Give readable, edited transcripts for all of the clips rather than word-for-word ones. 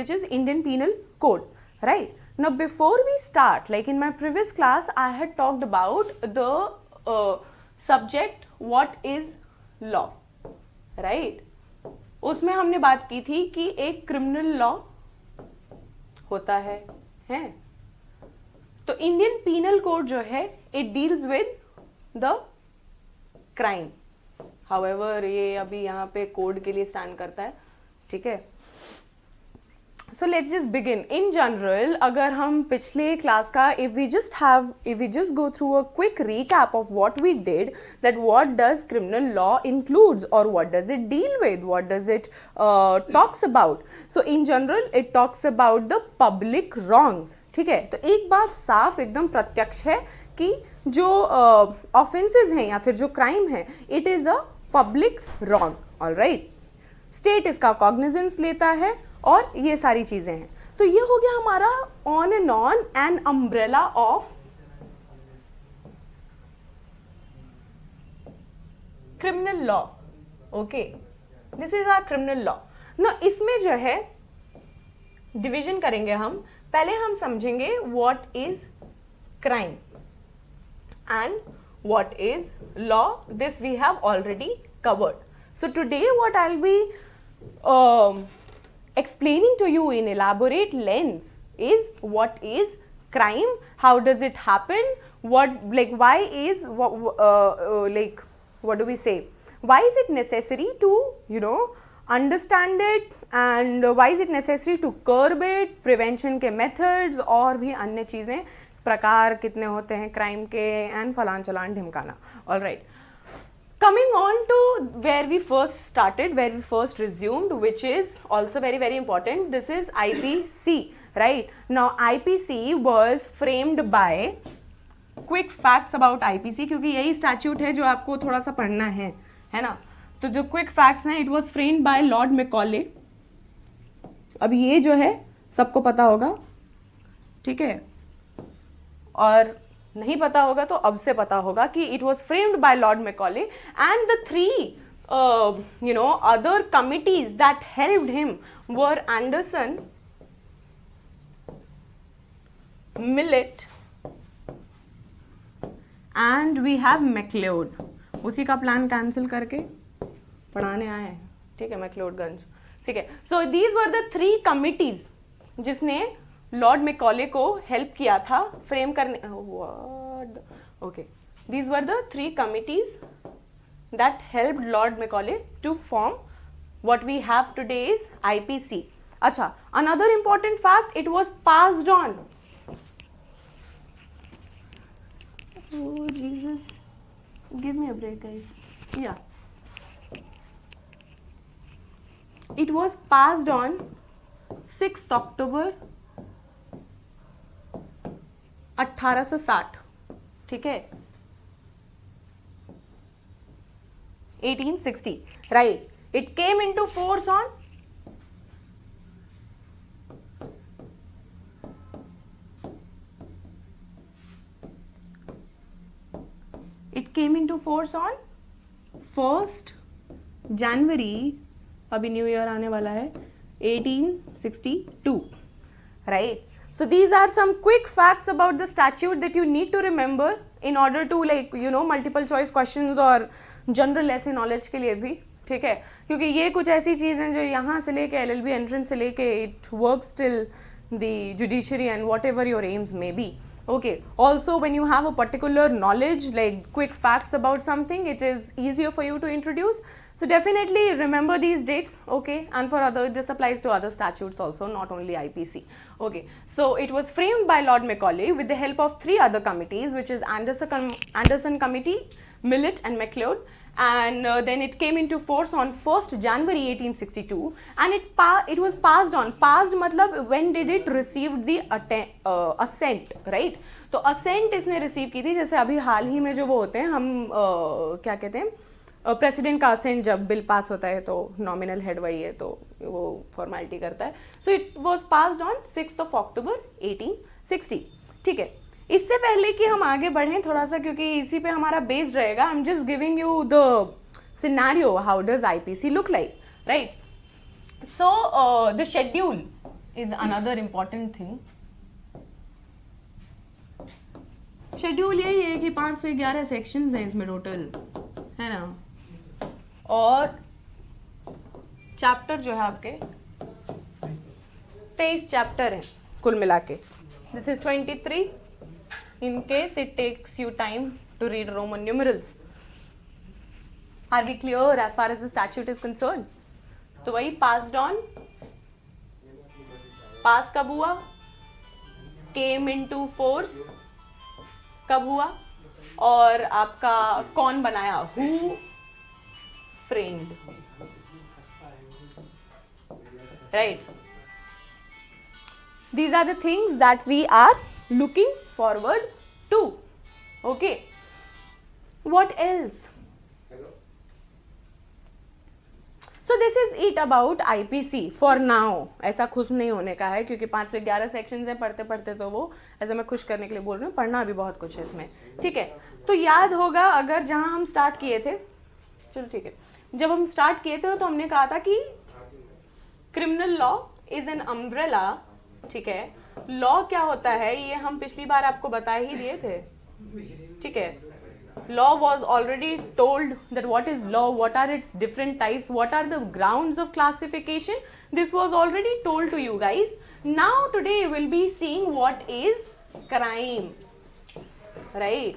which is Indian Penal Code, right? Now before we start, like in my previous class I had talked about the subject what is law, right? उसमें हमने बात की थी कि एक criminal law होता है, हैं? तो इंडियन पीनल कोड जो है it deals with the crime. However ये अभी यहाँ पे कोड के लिए स्टैंड करता है, ठीक है. So let's just begin. In general अगर हम पिछले क्लास का if we just go through a quick recap of what we did, that what does criminal law includes or what does it deal with, what does it talks about. So in general it talks about the public wrongs, ठीक है. तो एक बात साफ एकदम प्रत्यक्ष है कि जो ऑफेंसेस हैं या फिर जो क्राइम है it is a public wrong. Alright, state इसका कॉग्निजेंस लेता है और ये सारी चीजें हैं. तो ये हो गया हमारा on and on an umbrella of criminal law. Okay, this is our criminal law. ना इसमें जो है डिवीजन करेंगे हम. पहले हम समझेंगे what is crime and what is law. This we have already covered. So today what I'll be explaining to you in elaborate lens is what is crime, how does it happen, what like why is like what do we say, why is it necessary to understand it, and why is it necessary to curb it, prevention के methods और भी अन्य चीजें, प्रकार कितने होते हैं crime के, एंड फलान चलान ढिमकाना. All right, coming on to where we first started, where we first resumed, which is also very very important. This is IPC, right. Now IPC was framed by, quick facts about IPC, क्योंकि यही statute है जो आपको थोड़ा सा पढ़ना है ना. तो जो क्विक फैक्ट्स हैं, it was framed bye Lord Macaulay. अब ये जो है सबको पता होगा, ठीक है, और नहीं पता होगा तो अब से पता होगा कि it was framed bye Lord Macaulay and the three other committees that helped him were Anderson, Millett and we have McLeod. उसी का प्लान कैंसिल करके पढ़ाने आए हैं, ठीक है, मैक्लोडगंज, ठीक है. So these were the three committees जिसने लॉर्ड मैकॉले को हेल्प किया था फ्रेम करने. Okay, these were the three committees that helped lord Macaulay to form what we have today is IPC. अच्छा, another important fact, it was passed on. Oh Jesus, give me a break, guys. Yeah, it was passed on 6th October 1860, ठीक है, 1860, right. It came into force on first January, अभी new year आने वाला है, 1862, right. So these are some quick facts about the statute that you need to remember in order to multiple choice questions और general ऐसे knowledge के लिए भी, ठीक है, क्योंकि ये कुछ ऐसी चीज़ हैं जो यहाँ से लेके LLB entrance से लेके it works till the judiciary and whatever your aims may be. Okay, also when you have a particular knowledge like quick facts about something, it is easier for you to introduce. So definitely remember these dates, okay, and for other, this applies to other statutes also, not only IPC. Okay, so it was framed by Lord Macaulay with the help of three other committees, which is Anderson Committee, Millett and McLeod, and then it came into force on 1st January 1862, and it was passed on. Passed matlab when did it receive the assent, right? तो assent इसने receive की थी, जैसे अभी हाल ही में जो वो होते हैं, हम क्या कहते हैं, प्रेसिडेंट का असेंट जब बिल पास होता है तो नॉमिनल हेड वही है, तो वो फॉर्मेलिटी करता है. So it was passed on 6th of October 1860, ठीक है. इससे पहले कि हम आगे बढ़ें थोड़ा सा, क्योंकि इसी पे हमारा बेस्ड रहेगा, आई am just giving you the scenario, how does IPC look like, right. So the schedule is another important thing. Schedule यही है कि 5 से 11 सेक्शंस हैं इसमें टोटल, है ना, और चैप्टर जो है आपके 23 चैप्टर हैं कुल मिला के. This is 23 in case it takes you time to read Roman numerals. Are we clear as far as the statute is concerned? तो वही passed on, pass कब हुआ, came into force कब हुआ, और आपका कौन बनाया, who framed, right? These are the things that we are looking forward to. Okay, what else? So this is it about IPC for now. ऐसा खुश नहीं होने का है क्योंकि 5 से 11 सेक्शंस हैं, पढ़ते पढ़ते तो वो ऐसा मैं खुश करने के लिए बोल रही हूँ, पढ़ना भी बहुत कुछ है इसमें. ठीक है, तो याद होगा अगर जहाँ हम स्टार्ट किए थे, चलो ठीक है, जब हम स्टार्ट किए थे तो हमने कहा था कि criminal law is an umbrella. ठीक है, लॉ क्या होता है ये हम पिछली बार आपको बता ही दिए थे. ठीक है, law was already told that what is law, what are its different types, what are the grounds of classification. This was already told to you guys. Now today we'll be seeing what is crime, right?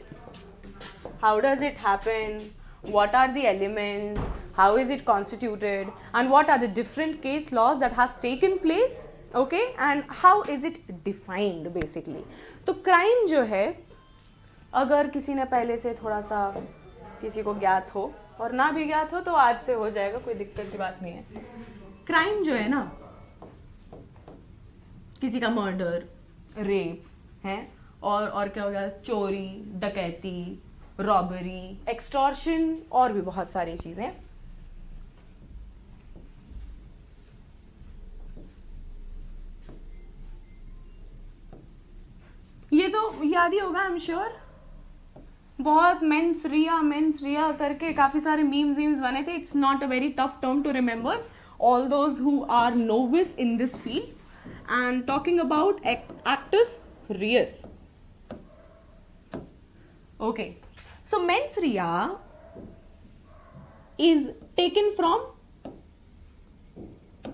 How does it happen, what are the elements, how is it constituted, and what are the different case laws that has taken place, okay, and how is it defined basically. तो crime जो है, अगर किसी ने पहले से थोड़ा सा किसी को ज्ञात हो और ना भी ज्ञात हो तो आज से हो जाएगा, कोई दिक्कत की बात नहीं है. क्राइम जो है ना, किसी का मर्डर, रेप है, और क्या हो गया, चोरी, डकैती, रॉबरी, एक्सटॉर्शन, और भी बहुत सारी चीजें. ये तो याद ही होगा, आई एम श्योर. बहुत मेंस रिया करके काफी सारे मीम्स बने थे. It's not a very tough term to remember, all those who are novice in this field. And talking about actus reus. Okay, so mens rea is taken from,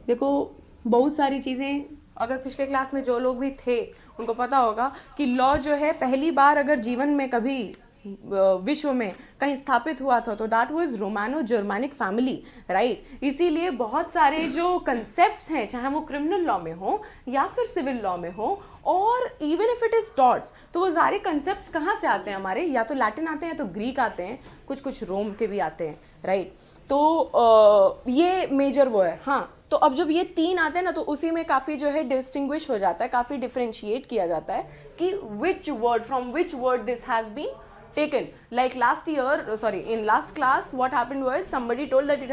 देखो बहुत सारी चीजें, अगर पिछले क्लास में जो लोग भी थे उनको पता होगा कि लॉ जो है पहली बार अगर जीवन में कभी विश्व में कहीं स्थापित हुआ था तो that was Romano Germanic family, right. इसीलिए बहुत सारे जो कंसेप्ट्स हैं, चाहे वो क्रिमिनल लॉ में हो या फिर सिविल लॉ में हो, और even if it is torts, तो वो सारे कंसेप्ट्स कहाँ से आते हैं हमारे, या तो लैटिन आते हैं या तो ग्रीक आते हैं, कुछ रोम के भी आते हैं, राइट. तो ये मेजर वो है. हाँ, तो अब जब ये 3 आते हैं ना तो उसी में काफ़ी जो है डिस्टिंग्विश हो जाता है, काफ़ी डिफरेंशिएट किया जाता है कि which word, from which word this has been taken. Like in last class what happened was somebody told that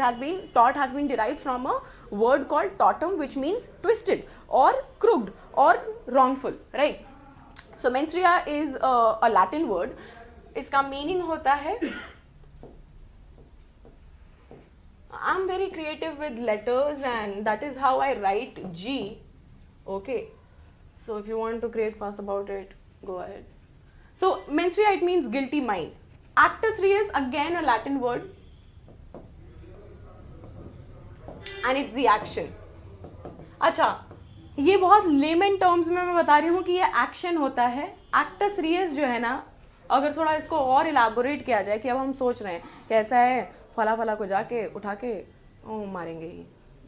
tort has been derived from a word called tortum, which means twisted or crooked or wrongful, right? So mens rea is a Latin word. इसका meaning होता है, I'm very creative with letters and that is how I write G. Okay, so if you want to create fuss about it, go ahead. So mens rea, it means guilty mind. Actus reus, again a Latin word, and it's the action. अच्छा, ये बहुत lemon terms में मैं बता रही हूँ कि ये एक्शन होता है. एक्टस रियस जो है ना, अगर थोड़ा इसको और इलाबोरेट किया जाए कि अब हम सोच रहे हैं कि ऐसा है, फला को जाके उठा के मारेंगे ही,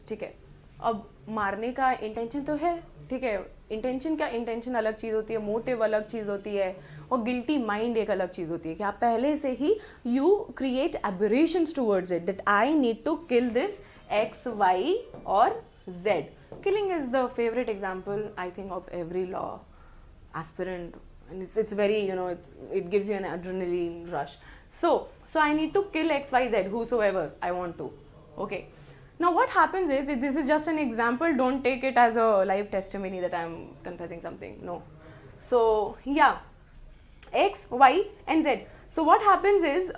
ठीक है. अब मारने का इंटेंशन तो है, ठीक है, इंटेंशन क्या, इंटेंशन अलग चीज़ होती है, मोटिव अलग चीज़ होती है, और गिल्टी माइंड एक अलग चीज़ होती है कि आप पहले से ही you create aberrations towards it, that I need to kill this X, Y और Z. Killing is the favorite example, I think, of every law aspirant, and it's very, it gives you an adrenaline rush. So I need to kill X, Y, Z, whosoever I want to. Okay. Now what happens is, this is just an example. Don't take it as a live testimony that I'm confessing something. No. So yeah, X, Y, and Z. So what happens is,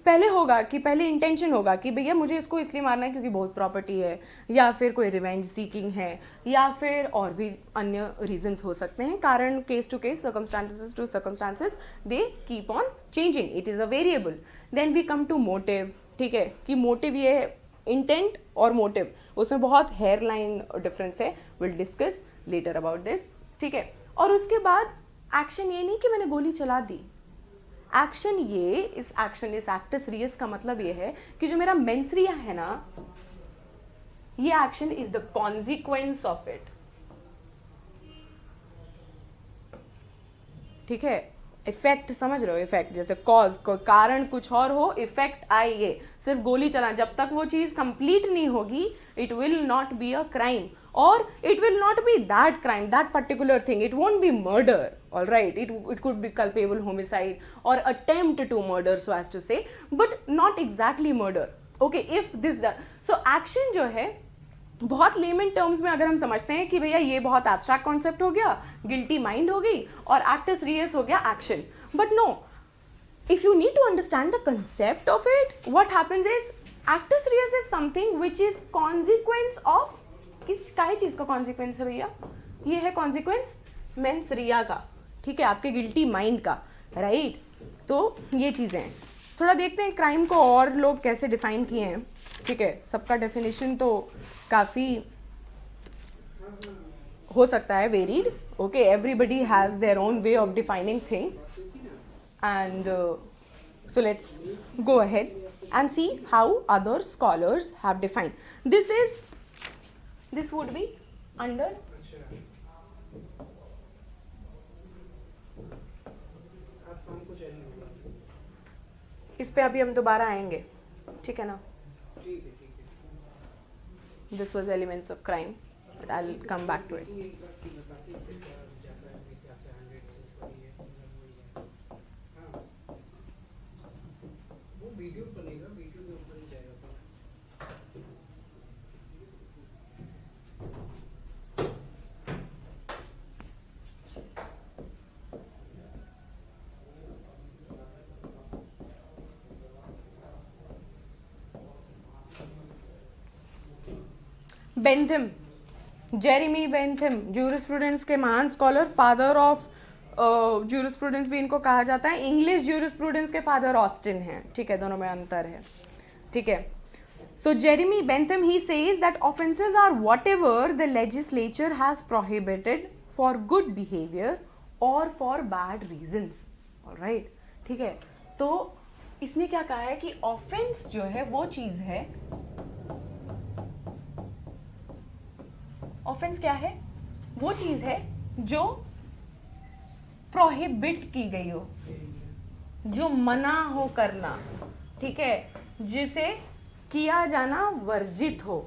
पहले होगा कि पहले intention होगा कि भैया मुझे इसको इसलिए मारना है क्योंकि बहुत प्रॉपर्टी है, या फिर कोई रिवेंज सीकिंग है, या फिर और भी अन्य रीजंस हो सकते हैं. कारण case to case, circumstances to circumstances, they keep on changing. It is a variable. Then we come to motive. ठीक है, कि मोटिव ये है, इंटेंट और मोटिव, उसमें बहुत हेयर लाइन डिफरेंस है. Will discuss later about this. ठीक है, और उसके बाद एक्शन ये नहीं कि मैंने गोली चला दी. एक्शन ये, इस एक्शन, इस एक्टस रियस का मतलब ये है कि जो मेरा मेंस रिया है ना, ये action is the consequence of it. ठीक है, इफेक्ट समझ रहे हो? इफेक्ट जैसे कॉज, कारण कुछ और हो, इफेक्ट आए ये. सिर्फ गोली चला, जब तक वो चीज कंप्लीट नहीं होगी, it will not be a crime, or it will not be that crime, that particular thing. It won't be murder, all right? It could be culpable homicide or attempt to murder, so as to say, but not exactly murder. Okay, if this that, so action जो है बहुत lemon terms में अगर हम समझते हैं कि भैया ये बहुत एब्स्ट्रैक्ट कॉन्सेप्ट हो गया, गिल्टी माइंड हो गई और एक्टस रियस हो गया action. But no, if you need to understand the concept of it, what happens is actus reus is something which is consequence of, किस काहे चीज का कॉन्सिक्वेंस है भैया? ये है कॉन्सिक्वेंस मेंस रिया का. ठीक है, आपके गिल्टी माइंड का, राइट? तो ये चीजें हैं. थोड़ा देखते हैं क्राइम को और लोग कैसे डिफाइन किए हैं. ठीक है, सबका डेफिनेशन तो काफी हो सकता है varied. Okay, everybody has their own way of defining things, and so let's go ahead and see how other scholars have defined. This would be under इस पे अभी हम दोबारा आएंगे. ठीक है ना? This was elements of crime, but I'll come back to it. Bentham, Jeremy Bentham, jurisprudence के महान स्कॉलर, फादर ऑफ ज्यूरिस्प्रूडेंस भी इनको कहा जाता है. इंग्लिश ज्यूरिस्प्रूडेंस के फादर ऑस्टिन हैं. ठीक है, दोनों में अंतर है. ठीक है, so Jeremy Bentham he says that offences are whatever the legislature has prohibited for good behaviour और फॉर बैड रीजंस. ऑलराइट, ठीक है. तो इसने क्या कहा है कि ऑफेंस जो है वो चीज है, ऑफेंस क्या है? वो चीज है जो प्रोहिबिट की गई हो, जो मना हो करना. ठीक है, जिसे किया जाना वर्जित हो.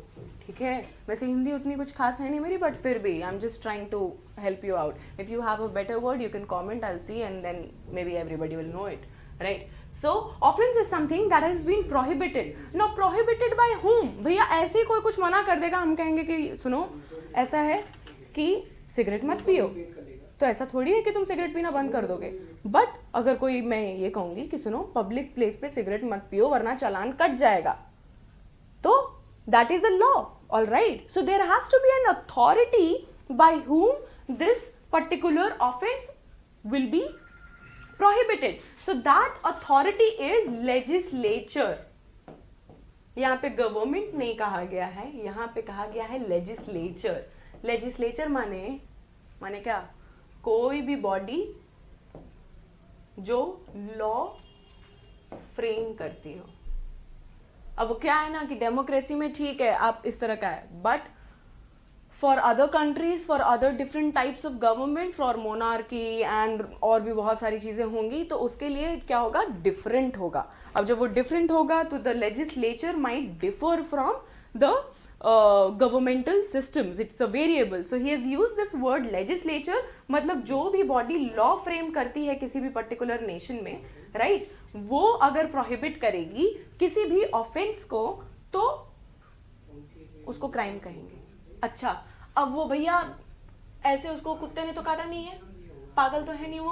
ठीक है, वैसे हिंदी उतनी कुछ खास है नहीं मेरी, बट फिर भी I am just trying to help you out. If you have a better word you can comment, I will see and then maybe everybody will know it, right? So offense is something that has been prohibited. Now prohibited by whom? भैया ऐसे ही कोई कुछ मना कर देगा, हम कहेंगे कि सुनो ऐसा है कि सिगरेट मत पियो, तो ऐसा थोड़ी है कि तुम सिगरेट पीना बंद कर दोगे. बट अगर कोई, मैं ये कहूंगी कि सुनो पब्लिक प्लेस पे सिगरेट मत पियो वरना चालान कट जाएगा, तो that is a law. All right, so there has to be an authority by whom this particular offense will be prohibited. So that authority is legislature. यहाँ पे गवर्नमेंट नहीं कहा गया है, यहाँ पे कहा गया है लेजिस्लेचर. लेजिस्लेचर माने क्या? कोई भी बॉडी जो लॉ फ्रेम करती हो. अब वो क्या है ना कि डेमोक्रेसी में ठीक है आप इस तरह का है, but for other countries, for other different types of government, for monarchy and और भी बहुत सारी चीजें होंगी, तो उसके लिए क्या होगा? डिफरेंट होगा. अब जब वो डिफरेंट होगा तो the legislature might differ from the governmental systems. It's a variable. So he has used this word legislature, मतलब जो भी बॉडी लॉ फ्रेम करती है किसी भी पर्टिकुलर नेशन में, राइट, वो अगर प्रोहिबिट करेगी किसी भी ऑफेंस को तो उसको क्राइम कहेंगे. अच्छा, अब वो भैया ऐसे उसको कुत्ते ने तो काटा नहीं है, पागल तो है नहीं वो,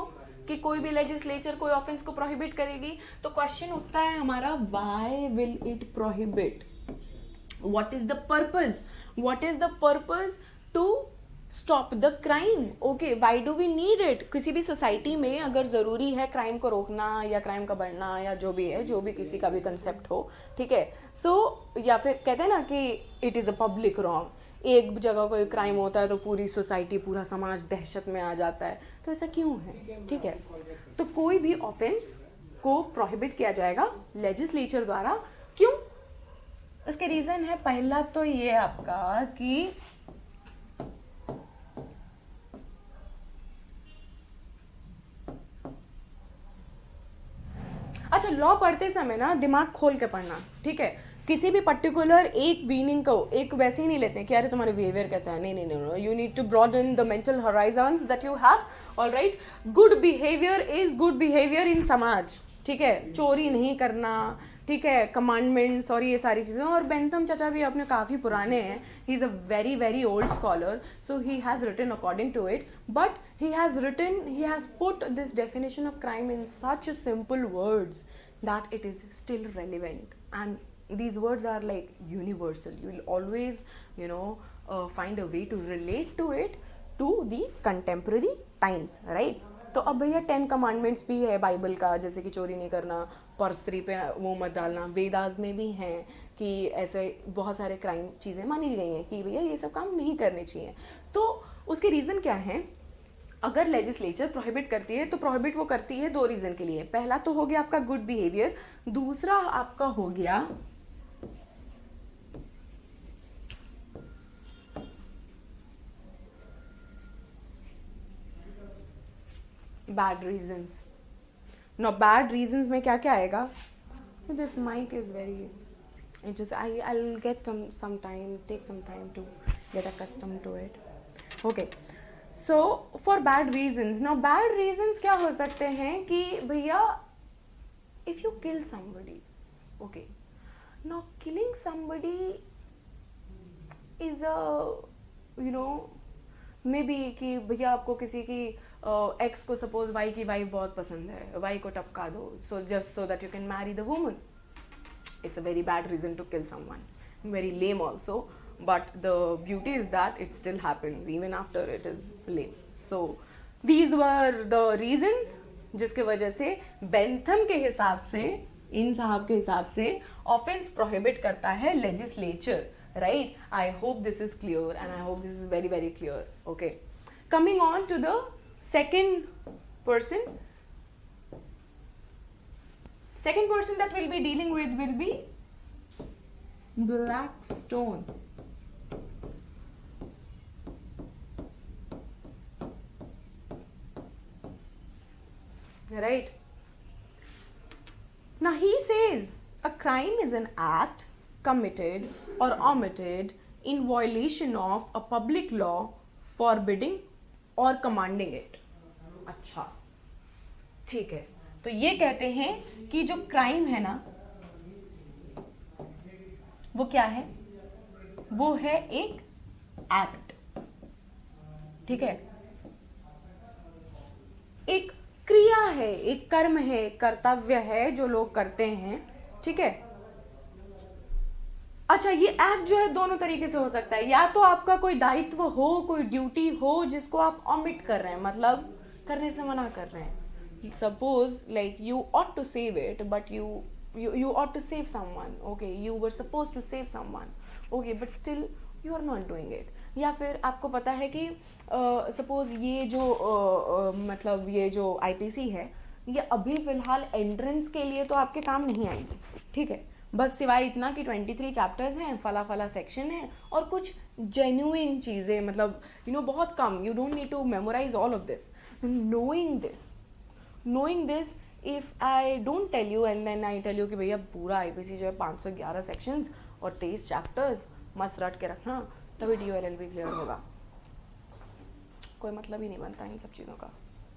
कि कोई भी लेजिस्लेचर कोई ऑफेंस को प्रोहिबिट करेगी, तो क्वेश्चन उठता है हमारा, why will it prohibit, what is the purpose, what is the purpose to stop the crime, okay, why do we need it. किसी भी सोसाइटी में अगर ज़रूरी है क्राइम को रोकना या क्राइम का बढ़ना या जो भी है, जो भी किसी का भी कंसेप्ट हो, ठीक है, सो या फिर कहते हैं ना कि it is a public wrong, एक जगह कोई क्राइम होता है तो पूरी सोसाइटी पूरा समाज दहशत में आ जाता है, तो ऐसा क्यों है, ठीक है। तो कोई भी ऑफेंस को प्रोहिबिट किया जाएगा लेजिस्लेचर द्वारा, क्यों, उसके रीज़न है, पहला तो ये आपका कि अच्छा, लॉ पढ़ते समय ना दिमाग खोल के पढ़ना, ठीक है, किसी भी पर्टिकुलर एक मीनिंग को एक वैसे ही नहीं लेते हैं कि अरे तुम्हारे बिहेवियर कैसा है, नहीं नहीं नहीं, you need to broaden the mental horizons that you have, alright. Good behaviour is good behaviour in समाज, ठीक है, चोरी नहीं करना, ठीक है, कमांडमेंट्स और ये सारी चीज़ें। और बेंथम चाचा भी अपने काफ़ी पुराने हैं, he is a very very old scholar, so he has written according to it, but he has put this definition of crime in such a simple words that it is still relevant, and these words are like universal, you will always find a way to relate to it to the contemporary times, right। तो अब भैया 10 commandments भी है Bible का, जैसे कि चोरी नहीं करना, परस्त्री पे वो मत डालना, वेदास में भी हैं कि ऐसे बहुत सारे क्राइम चीज़ें मानी गई हैं कि भैया ये सब काम नहीं करने चाहिए। तो उसके रीज़न क्या है, अगर लेजिस्लेचर प्रोहिबिट करती है तो प्रोहिबिट वो करती है 2 रीज़न के लिए, पहला तो हो गया आपका गुड बिहेवियर, दूसरा आपका हो गया bad reasons. No bad reasons में क्या क्या आएगा, this mike is very, it just I'll get some time, take some time to get accustomed to it, okay। so for bad reasons, now bad reasons क्या हो सकते हैं कि भैया if you kill somebody, okay, now killing somebody is a maybe कि भैया आपको किसी की एक्स को सपोज वाई की वाइफ बहुत पसंद है, वाई को टपका दो, so just so that you can marry the woman, it's a very bad reason to kill someone, very lame also, but the beauty is that it still happens even after it is lame। so these were the reasons जिसके वजह से Bentham के हिसाब से, इन साहब के हिसाब से ऑफेंस प्रोहिबिट करता है legislature, right। I hope this is clear and I hope this is very very clear, okay। coming on to the second person that we'll be dealing with will be Blackstone, right। now he says a crime is an act committed or omitted in violation of a public law forbidding or commanding it। अच्छा, ठीक है, तो ये कहते हैं कि जो crime है ना वो क्या है, वो है एक एक्ट, ठीक है, एक क्रिया है, एक कर्म है, कर्तव्य है जो लोग करते हैं, ठीक है। अच्छा, ये एक्ट जो है दोनों तरीके से हो सकता है, या तो आपका कोई दायित्व हो, कोई ड्यूटी हो जिसको आप ऑमिट कर रहे हैं, मतलब करने से मना कर रहे हैं। Suppose like you ought to save it but you ought to save someone, okay, you were supposed to save someone, okay, but still you are not doing it। या फिर आपको पता है कि सपोज ये जो मतलब ये जो आईपीसी है ये अभी फिलहाल एंट्रेंस के लिए तो आपके काम नहीं आएगी, ठीक है, बस सिवाय इतना कि 23 चैप्टर्स हैं, फला फला सेक्शन है और कुछ जेन्युइन चीज़ें, मतलब बहुत कम, you don't need to memorise all of this, knowing this if I don't tell you and then I tell you कि भैया पूरा आईपीसी जो है 511 सेक्शंस और 23 चैप्टर्स मस्त रट के रखना, तभी DOLLB क्लियर होगा। कोई मतलब ही नहीं बनता इन सब चीज़ों का,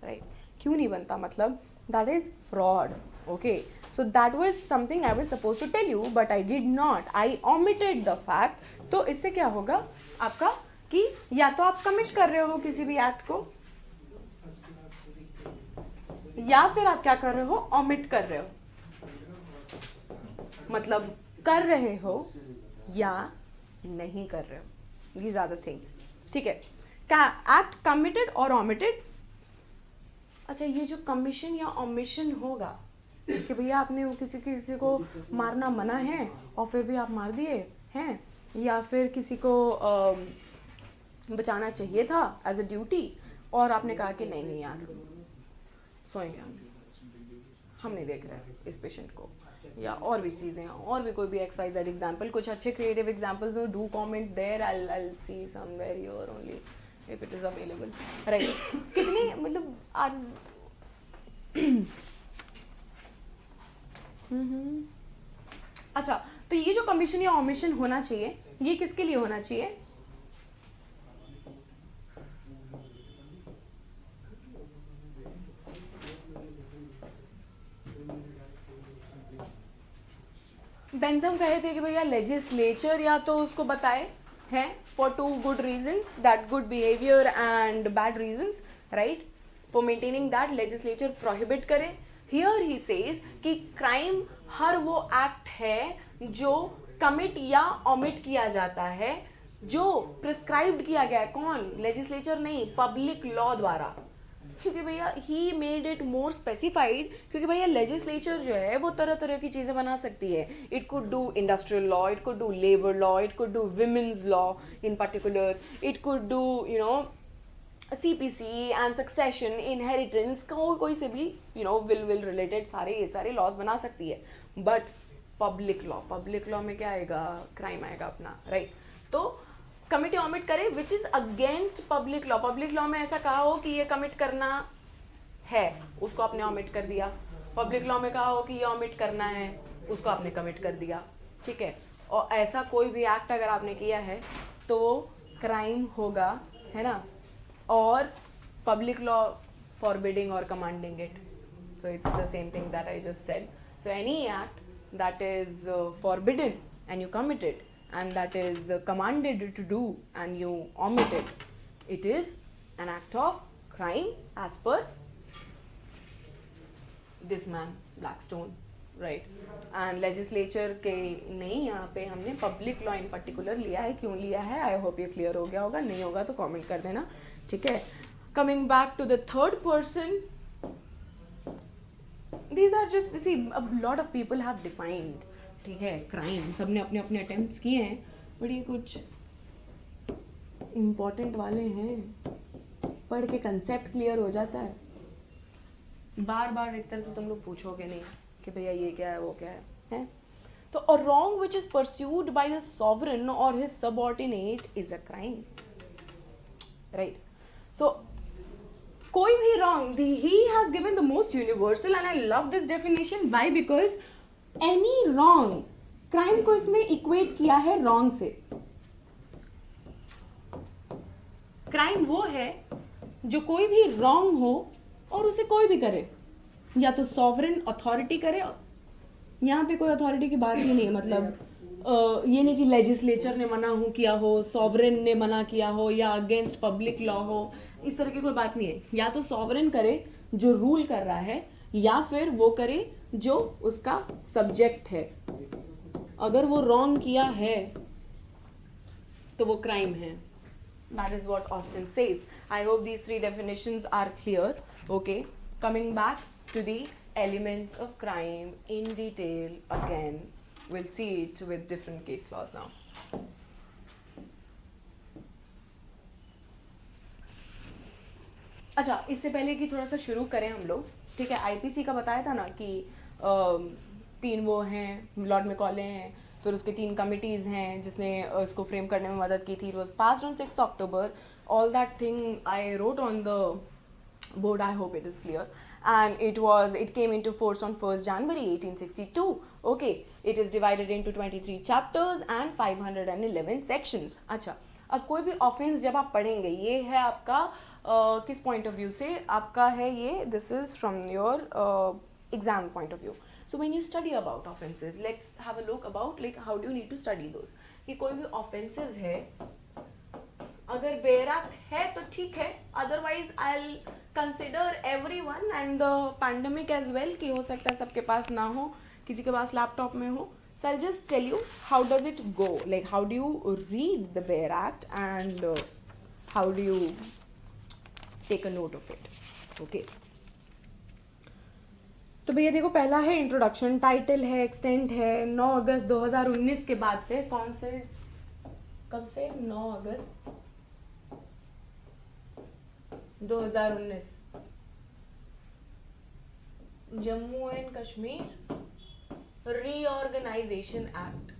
राइट। क्यों नहीं बनता मतलब, that is fraud, okay. So that was something I was suppose to tell you but I did not, I omitted the fact. तो इससे क्या होगा आपका कि या तो आप कमिट कर रहे हो किसी भी एक्ट को, या फिर आप क्या कर रहे हो, omit कर रहे हो, मतलब कर रहे हो या नहीं कर रहे हो, these are the things, ठीक है. Act committed or omitted. अच्छा, ये जो कमीशन या omission होगा कि भैया आपने वो किसी को मारना मना है और फिर भी आप मार दिए हैं, या फिर किसी को बचाना चाहिए था एज अ ड्यूटी और आपने कहा कि नहीं यार सोएंगे हम नहीं देख रहे हैं इस पेशेंट को, या और भी चीज़ें, और भी कोई भी XYZ एग्जाम्पल, कुछ अच्छे क्रिएटिव एग्जाम्पल्स हो, do comment there, I see somewhere your only if it is available, right. कितने मतलब अच्छा, तो ये जो कमीशन या ओमिशन होना चाहिए, ये किसके लिए होना चाहिए? बेंथम कहे थे कि भैया लेजिस्लेचर या तो उसको बताए हैं for two good reasons, that good behaviour and bad reasons, right. For maintaining that legislature prohibit करे. हियर ही सेज कि क्राइम हर वो एक्ट है जो कमिट या ओमिट किया जाता है, जो प्रिस्क्राइब्ड किया गया है. कौन? लेजिस्लेचर नहीं, पब्लिक लॉ द्वारा. क्योंकि भैया he made it more specified, क्योंकि भैया लेजिस्लेचर जो है वो तरह तरह की चीज़ें बना सकती है. It could do industrial law, it could do labour law, it could do women's law in particular, it could do CPC and succession, inheritance, कोई से भी विल रिलेटेड सारे लॉज बना सकती है. बट पब्लिक लॉ में क्या आएगा? क्राइम आएगा अपना, राइट. तो कमिट या ओमिट करे which is against public law. Public law में ऐसा कहा हो कि ये कमिट करना है, उसको आपने ओमिट कर दिया. पब्लिक लॉ में कहा हो कि ये ओमिट करना है, उसको आपने कमिट कर दिया, ठीक है. और ऐसा कोई भी एक्ट अगर आपने किया है तो वो क्राइम होगा, है ना. और पब्लिक लॉ फॉरबिडिंग और commanding it, so it's the same thing that I just said. So any act that is forbidden and you commit it, and that is commanded to do and you omit it, it is an act of crime as per this man Blackstone, right. and legislature के नहीं, यहाँ पे हमने public law in particular लिया है. क्यों लिया है? I hope ये clear हो गया होगा, नहीं होगा तो comment कर देना, ठीक है. coming back to the third person, these are just, see, a lot of people have defined, ठीक है, क्राइम. सबने अपने अपने अटेम्प्ट्स किए हैं, बट ये कुछ इम्पोर्टेंट वाले हैं, पढ़ के कंसेप्ट क्लियर हो जाता है. बार बार एक तरह से तुम लोग पूछोगे नहीं कि भैया ये क्या है, वो क्या है. तो a wrong which is pursued by the sovereign और his subordinate is a crime, right. So कोई भी wrong, he has given the most universal and I love this definition. Why? Because any wrong, crime को इसने equate किया है wrong से. Crime वो है जो कोई भी रॉन्ग हो और उसे कोई भी करे, या तो सॉवरेन अथॉरिटी करे. यहाँ पे कोई अथॉरिटी की बात ही नहीं है, मतलब ये नहीं कि लेजिस्लेचर ने मना हो किया हो, सॉवरेन ने मना किया हो, या अगेंस्ट पब्लिक लॉ हो, इस तरह की कोई बात नहीं है. या तो सॉवरेन करे जो रूल कर रहा है, या फिर वो करे जो उसका सब्जेक्ट है. अगर वो रॉन्ग किया है तो वो क्राइम है. That is what Austin says. I hope these three definitions are clear. Okay, coming back to the elements of crime in detail again. We'll see it with different case laws now. अच्छा, इससे पहले कि थोड़ा सा शुरू करें हम लोग, ठीक है. आईपीसी का बताया था ना कि 3 वो हैं, लॉर्ड मैकॉले हैं, फिर उसके 3 कमिटीज़ हैं जिसने इसको फ्रेम करने में मदद की थी. It was passed on 6 October. All that thing I wrote on the board. I hope it is clear. And it came into force on 1st January 1862. Okay, it is divided into 23 chapters and 511 sections. अच्छा, अब कोई भी offence जब आप पढ़ेंगे, ये है आपका किस पॉइंट ऑफ व्यू से आपका है ये, this is from your exam point of view. So when you study about offenses, let's have a look about like how do you need to study those. कि कोई भी offenses है, अगर bare act है तो ठीक है, otherwise I consider everyone and the pandemic as well, कि हो सकता है सबके पास ना हो, किसी के पास लैपटॉप में हो. So I'll just tell you how does it go, like how do you read the Bare Act and how do you take a note of it. Okay. तो भैया देखो, पहला है इंट्रोडक्शन, टाइटल है, एक्सटेंट है. 9 अगस्त 2019 के बाद से, कौन से, कब से? 9 अगस्त 2019 Jammu and Kashmir reorganisation act.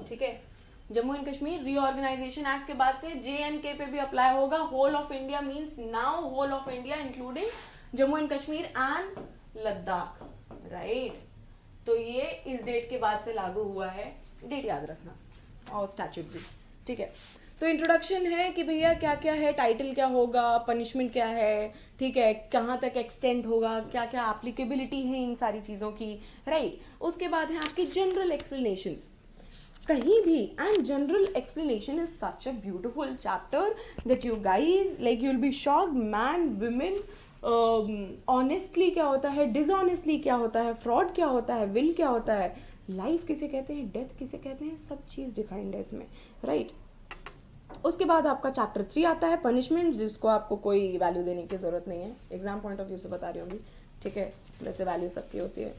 ठीक है, Jammu and Kashmir reorganisation act के बाद से JNK पे भी अप्लाई होगा. Whole of India means now whole of India including Jammu and Kashmir and Ladakh, right. तो ये इस डेट के बाद से लागू हुआ है, डेट याद रखना, और स्टैट्यूट भी. ठीक है, तो इंट्रोडक्शन है कि भैया क्या क्या है, टाइटल क्या होगा, पनिशमेंट क्या है, ठीक है, कहाँ तक एक्सटेंड होगा, क्या क्या एप्लीकेबिलिटी है इन सारी चीज़ों की, राइट. उसके बाद है आपकी जनरल एक्सप्लेनेशंस. कहीं भी, and general explanation is such a beautiful chapter that you guys like you will be shocked. Man, women, honestly क्या होता है, डिसऑनेस्टली क्या होता है, फ्रॉड क्या होता है, विल क्या होता है, लाइफ किसे कहते हैं, डेथ किसे कहते हैं, सब चीज़ डिफाइंड है इसमें, राइट. उसके बाद आपका चैप्टर 3 आता है, पनिशमेंट, जिसको आपको कोई वैल्यू देने की जरूरत नहीं है, एग्जाम पॉइंट ऑफ व्यू से बता रही होंगी, ठीक है, वैसे वैल्यू सबकी होती है.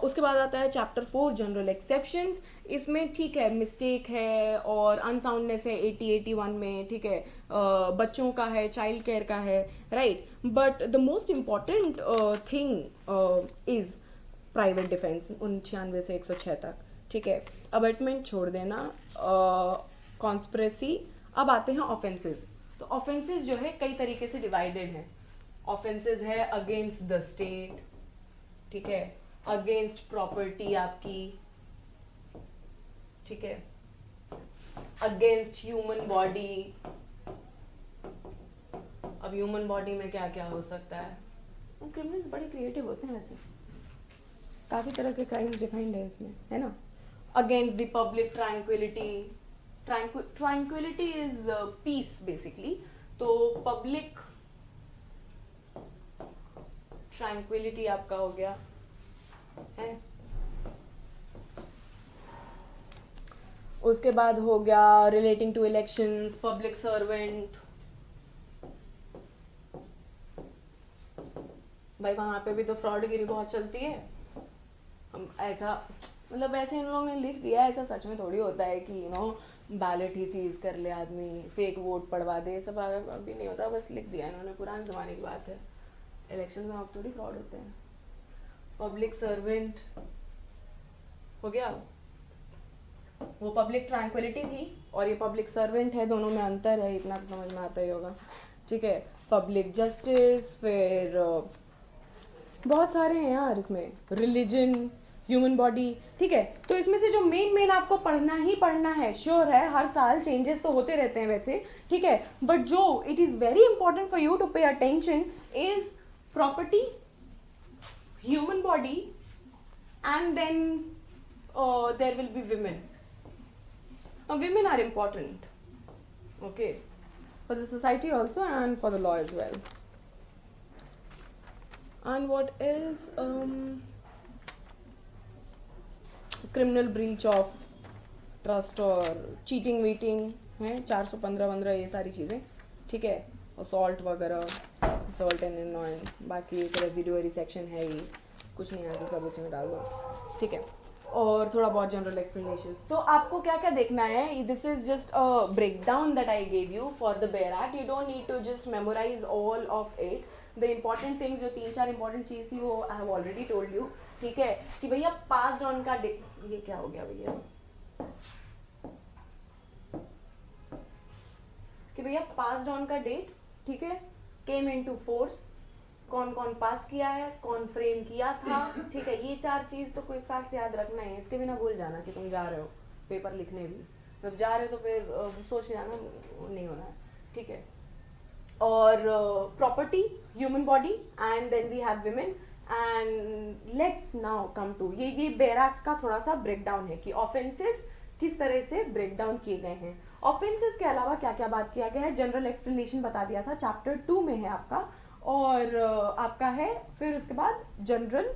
उसके बाद आता है चैप्टर 4, जनरल एक्सेप्शंस. इसमें ठीक है, मिस्टेक है और अनसाउंडनेस है 80-81 में, ठीक है, बच्चों का है, चाइल्ड केयर का है, right. But the most important thing is private defence 96 से 106 तक, ठीक है. अबेटमेंट छोड़ देना, कॉन्स्पिरेसी. अब आते हैं ऑफेंसेस. तो ऑफेंसेस जो है कई तरीके से डिवाइडेड हैं. ऑफेंसेस है अगेंस्ट द स्टेट, ठीक है, अगेंस्ट प्रॉपर्टी आपकी, ठीक है, अगेंस्ट ह्यूमन बॉडी. अब ह्यूमन बॉडी में क्या क्या हो सकता है, क्रिमिनल्स बड़े क्रिएटिव होते हैं वैसे, काफी तरह के क्राइम्स डिफाइंड है इसमें, है ना. Against the public tranquility. Tranquility is peace basically, तो पब्लिक ट्रैंक्विलिटी आपका हो गया है. उसके बाद हो गया relating to elections, public servant. भाई वहां पे भी तो फ्रॉडगिरी बहुत चलती है. हम ऐसा, मतलब वैसे इन लोगों ने लिख दिया, ऐसा सच में थोड़ी होता है कि you no ballot he sees कर ले आदमी, फेक वोट पड़वा दे, सब अभी नहीं होता, बस लिख दिया इन्होंने, पुराने जमाने की बात है. इलेक्शन में अब थोड़ी फ्रॉड होते हैं. पब्लिक सर्वेंट हो गया, वो पब्लिक ट्रैंक्विलिटी थी और ये पब्लिक सर्वेंट है, दोनों में अंतर है, इतना तो समझ में आता ही होगा, ठीक है. पब्लिक जस्टिस, फिर बहुत सारे हैं यार इसमें, रिलीजन, ह्यूमन बॉडी, ठीक है. तो इसमें से जो मेन आपको पढ़ना ही पढ़ना है, श्योर है, हर साल चेंजेस तो होते रहते हैं वैसे, ठीक है, बट जो it is very important for you to pay attention is property, human body, and then there will be women. Women are important, okay, for the society also and for the law as well. And what else? Criminal breach of trust और cheating वीटिंग है, 415 ये सारी चीज़ें, ठीक है. Assault वगैरह, assault and annoyance, बाकी एक रेजिडुअरी सेक्शन है ही, कुछ नहीं आता, सब उसी में डाल दो, ठीक है. और थोड़ा बहुत जनरल एक्सप्लेनेशन. तो आपको क्या क्या देखना है, this is just a break down that I gave you for the bare act. You don't need to just memorize all of it. The important things, जो 3-4 इंपॉर्टेंट चीज थी, वो I have already told you, ठीक है, कि भैया pass on का ये क्या हो गया भैया, कि भैया पास ऑन का डेट, ठीक है, केम इनटू फोर्स, कौन कौन पास किया है, कौन फ्रेम किया था, ठीक है. ये 4 चीज तो कोई फैक्ट्स याद रखना है, इसके बिना भूल जाना कि तुम जा रहे हो पेपर लिखने भी, जब जा रहे हो तो फिर सोच के जाना, नहीं होना है, ठीक है. और property, human body, and then we have women. And let's now come to ये बेयर एक्ट का थोड़ा सा ब्रेक डाउन है कि ऑफेंसेस किस तरह से ब्रेक डाउन किए गए हैं। ऑफेंसेस के अलावा क्या क्या बात किया गया है, जनरल एक्सप्लेनेशन बता दिया था, चैप्टर 2 में है आपका, और आपका है फिर उसके बाद जनरल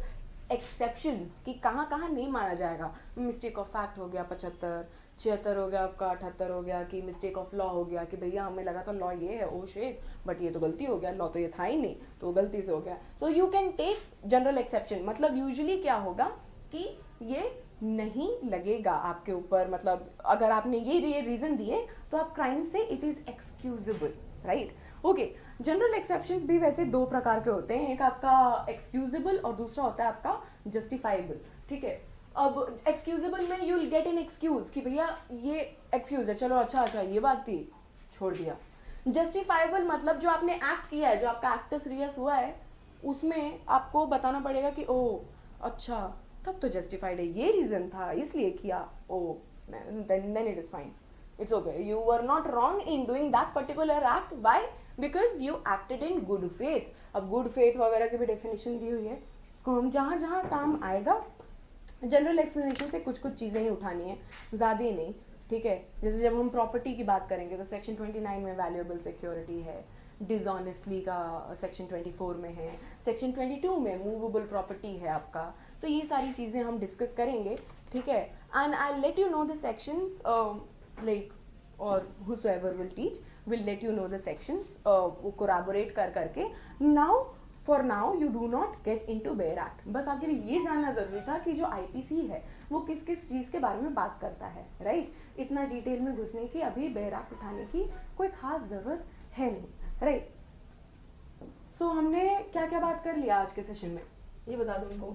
एक्सेप्शंस कि कहाँ कहाँ नहीं माना जाएगा। मिस्टेक ऑफ फैक्ट हो गया 75, 76 हो गया आपका, 78 हो गया कि मिस्टेक ऑफ लॉ हो गया कि भैया हमें लगा था लॉ ये है, ओ शिट बट ये तो गलती हो गया, लॉ तो ये था ही नहीं तो गलती से हो गया। So you can take general exception, मतलब यूजुअली क्या होगा कि ये नहीं लगेगा आपके ऊपर, मतलब अगर आपने ये रीजन दिए तो आप क्राइम से it is excusable, right. Okay, general exceptions भी वैसे दो प्रकार के होते हैं, एक आपका एक्सक्यूजेबल और दूसरा होता है आपका जस्टिफाइबल, ठीक है। अब एक्सक्यूजेबल में you will get an excuse कि भैया ये एक्सक्यूज है, चलो अच्छा ये बात थी, छोड़ दिया। जस्टिफाइबल मतलब जो आपने एक्ट किया है, जो आपका एक्टस रियस हुआ है, उसमें आपको बताना पड़ेगा कि ओ अच्छा तब तो जस्टिफाइड है, ये रीजन था इसलिए किया, ओ then it is fine, it's okay, you were not wrong in doing that particular act, why, because you acted in good faith। अब good faith वगैरह की भी डेफिनेशन दी हुई है, इसको हम जहाँ जहाँ काम आएगा जनरल एक्सप्लेनेशन से कुछ कुछ चीज़ें ही उठानी है, ज़्यादा ही नहीं, ठीक है। जैसे जब हम प्रॉपर्टी की बात करेंगे तो सेक्शन 29 में वैल्यूएबल सिक्योरिटी है, डिसऑनेस्टली का सेक्शन 24 में है, सेक्शन 22 में मूवेबल प्रॉपर्टी है आपका, तो ये सारी चीज़ें हम डिस्कस करेंगे, ठीक है। And I let you know the sections like, और whosoever will teach will let you know the sections, वो कोराबोरेट कर करके। Now for now you do not get in to bare act, बस आपके लिए ये जानना जरूरी था कि जो आईपीसी है वो किस किस चीज़ के बारे में बात करता है, राइट। इतना डिटेल में घुसने की, अभी बेयर एक्ट उठाने की कोई खास ज़रूरत है नहीं, राइट। सो हमने क्या क्या बात कर लिया आज के सेशन में, ये बता दो इनको,